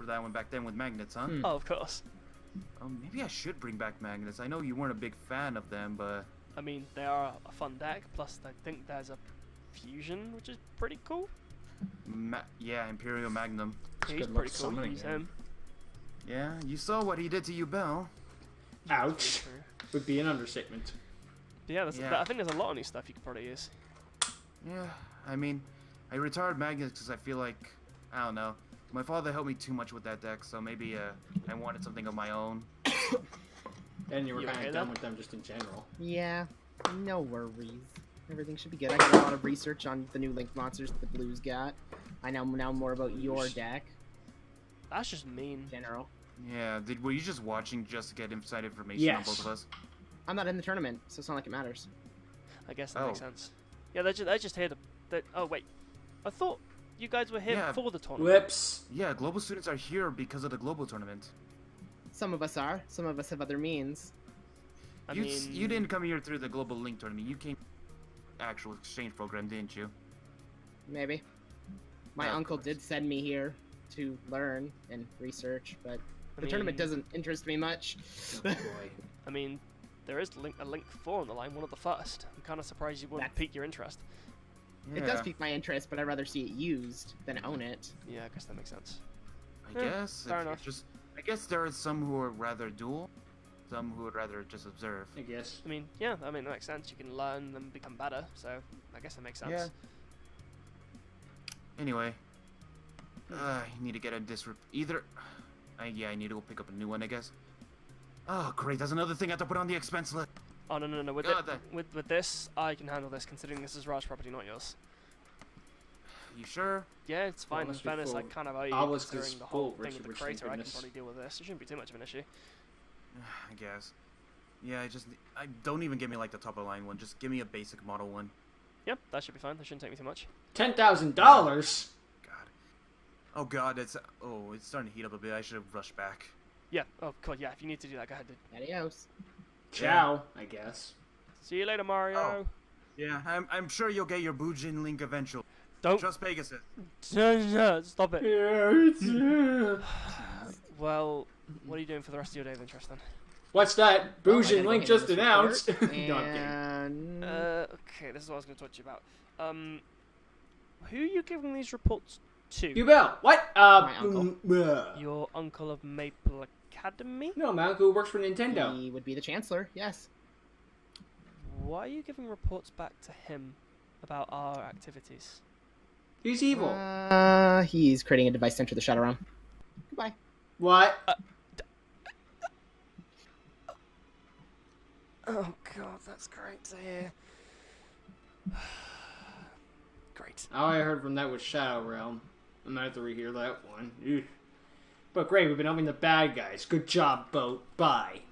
that one back then with magnets, huh? Hmm. Oh, of course. Maybe I should bring back magnets. I know you weren't a big fan of them, but I mean, they are a fun deck. Plus, I think there's a fusion, which is pretty cool. yeah, Imperial Magnum. He's good luck pretty cool. summoning Use him. him. Yeah, you saw what he did to you, Bell. Ouch. True. Would be an understatement. But yeah, Yeah. I think there's a lot of new stuff you could probably use. Yeah, I mean, I retired magnets because I feel like, I don't know, my father helped me too much with that deck, so maybe I wanted something of my own. And you were You kind okay of then? done with them just in general. Yeah. No worries. Everything should be good. I got a lot of research on the new Link monsters that the Blues got. I know now more about your deck That's just mean. in general. Yeah, were you just watching just to get inside information on Yes. both of us? I'm not in the tournament, so it's not like it matters. I guess that makes Oh. sense. Yeah, they're just here to. Oh wait, I thought you guys were here Yeah. for the tournament. Whoops. Yeah, global students are here because of the global tournament. Some of us are. Some of us have other means. I you, mean, you didn't come here through the global link tournament. You came actual exchange program, didn't you? Maybe. My Of uncle course. did send me here to learn and research, but I the tournament mean- doesn't interest me much. Oh boy. I mean, there is a link 4 on the line, one of the first. I'm kind of surprised you wouldn't That's- pique your interest. Yeah, It does pique my interest, but I'd rather see it used than own it. Yeah, I guess that makes sense. I guess. fair if enough. Just, I guess there are some who would rather duel, some who would rather just observe. I guess. I mean, yeah, that makes sense. You can learn and become better, so I guess that makes sense. Yeah. Anyway, I need to get a either. Yeah, I need to go pick up a new one, I guess. Oh, great! That's another thing I have to put on the expense list. Oh no! With, God, with this, I can handle this, considering this is Raj's property, not yours. You sure? Yeah, it's Well, fine. In unless we fairness, I full- kind of owe you, Obelisk is considering the whole full, thing with Richard, the which, crater. thank I can goodness. probably deal with this. It shouldn't be too much of an issue. I guess. Yeah, I don't even give me like the top of the line one. Just give me a basic model one. Yep, that should be fine. That shouldn't take me too much. $10,000. God. Oh God, it's starting to heat up a bit. I should have rushed back. Yeah. Oh god. Yeah. If you need to do that, go ahead. Dude. Adios. Ciao, I guess. See you later, Mario. Oh. Yeah, I'm sure you'll get your Bujin link eventually. Don't. Trust Pegasus. No, stop it. Yeah. Well, what are you doing for the rest of your day of interest then? What's that? I Bougie gotta and go Link handle just this announced. report, No, I'm kidding. and Okay, this is what I was going to talk to you about. Who are you giving these reports to? You Bell. What? My uncle. Your uncle of Maple Academy? No, my uncle works for Nintendo. he would be the chancellor. Yes. Why are you giving reports back to him about our activities? He's evil. He's creating a device to enter the Shadow Realm. Goodbye. What? Oh god, that's great to hear. Great. All I heard from that was Shadow Realm. I'm gonna have to rehear that one. Eugh. But great, we've been helping the bad guys. Good job, Boat. Bye.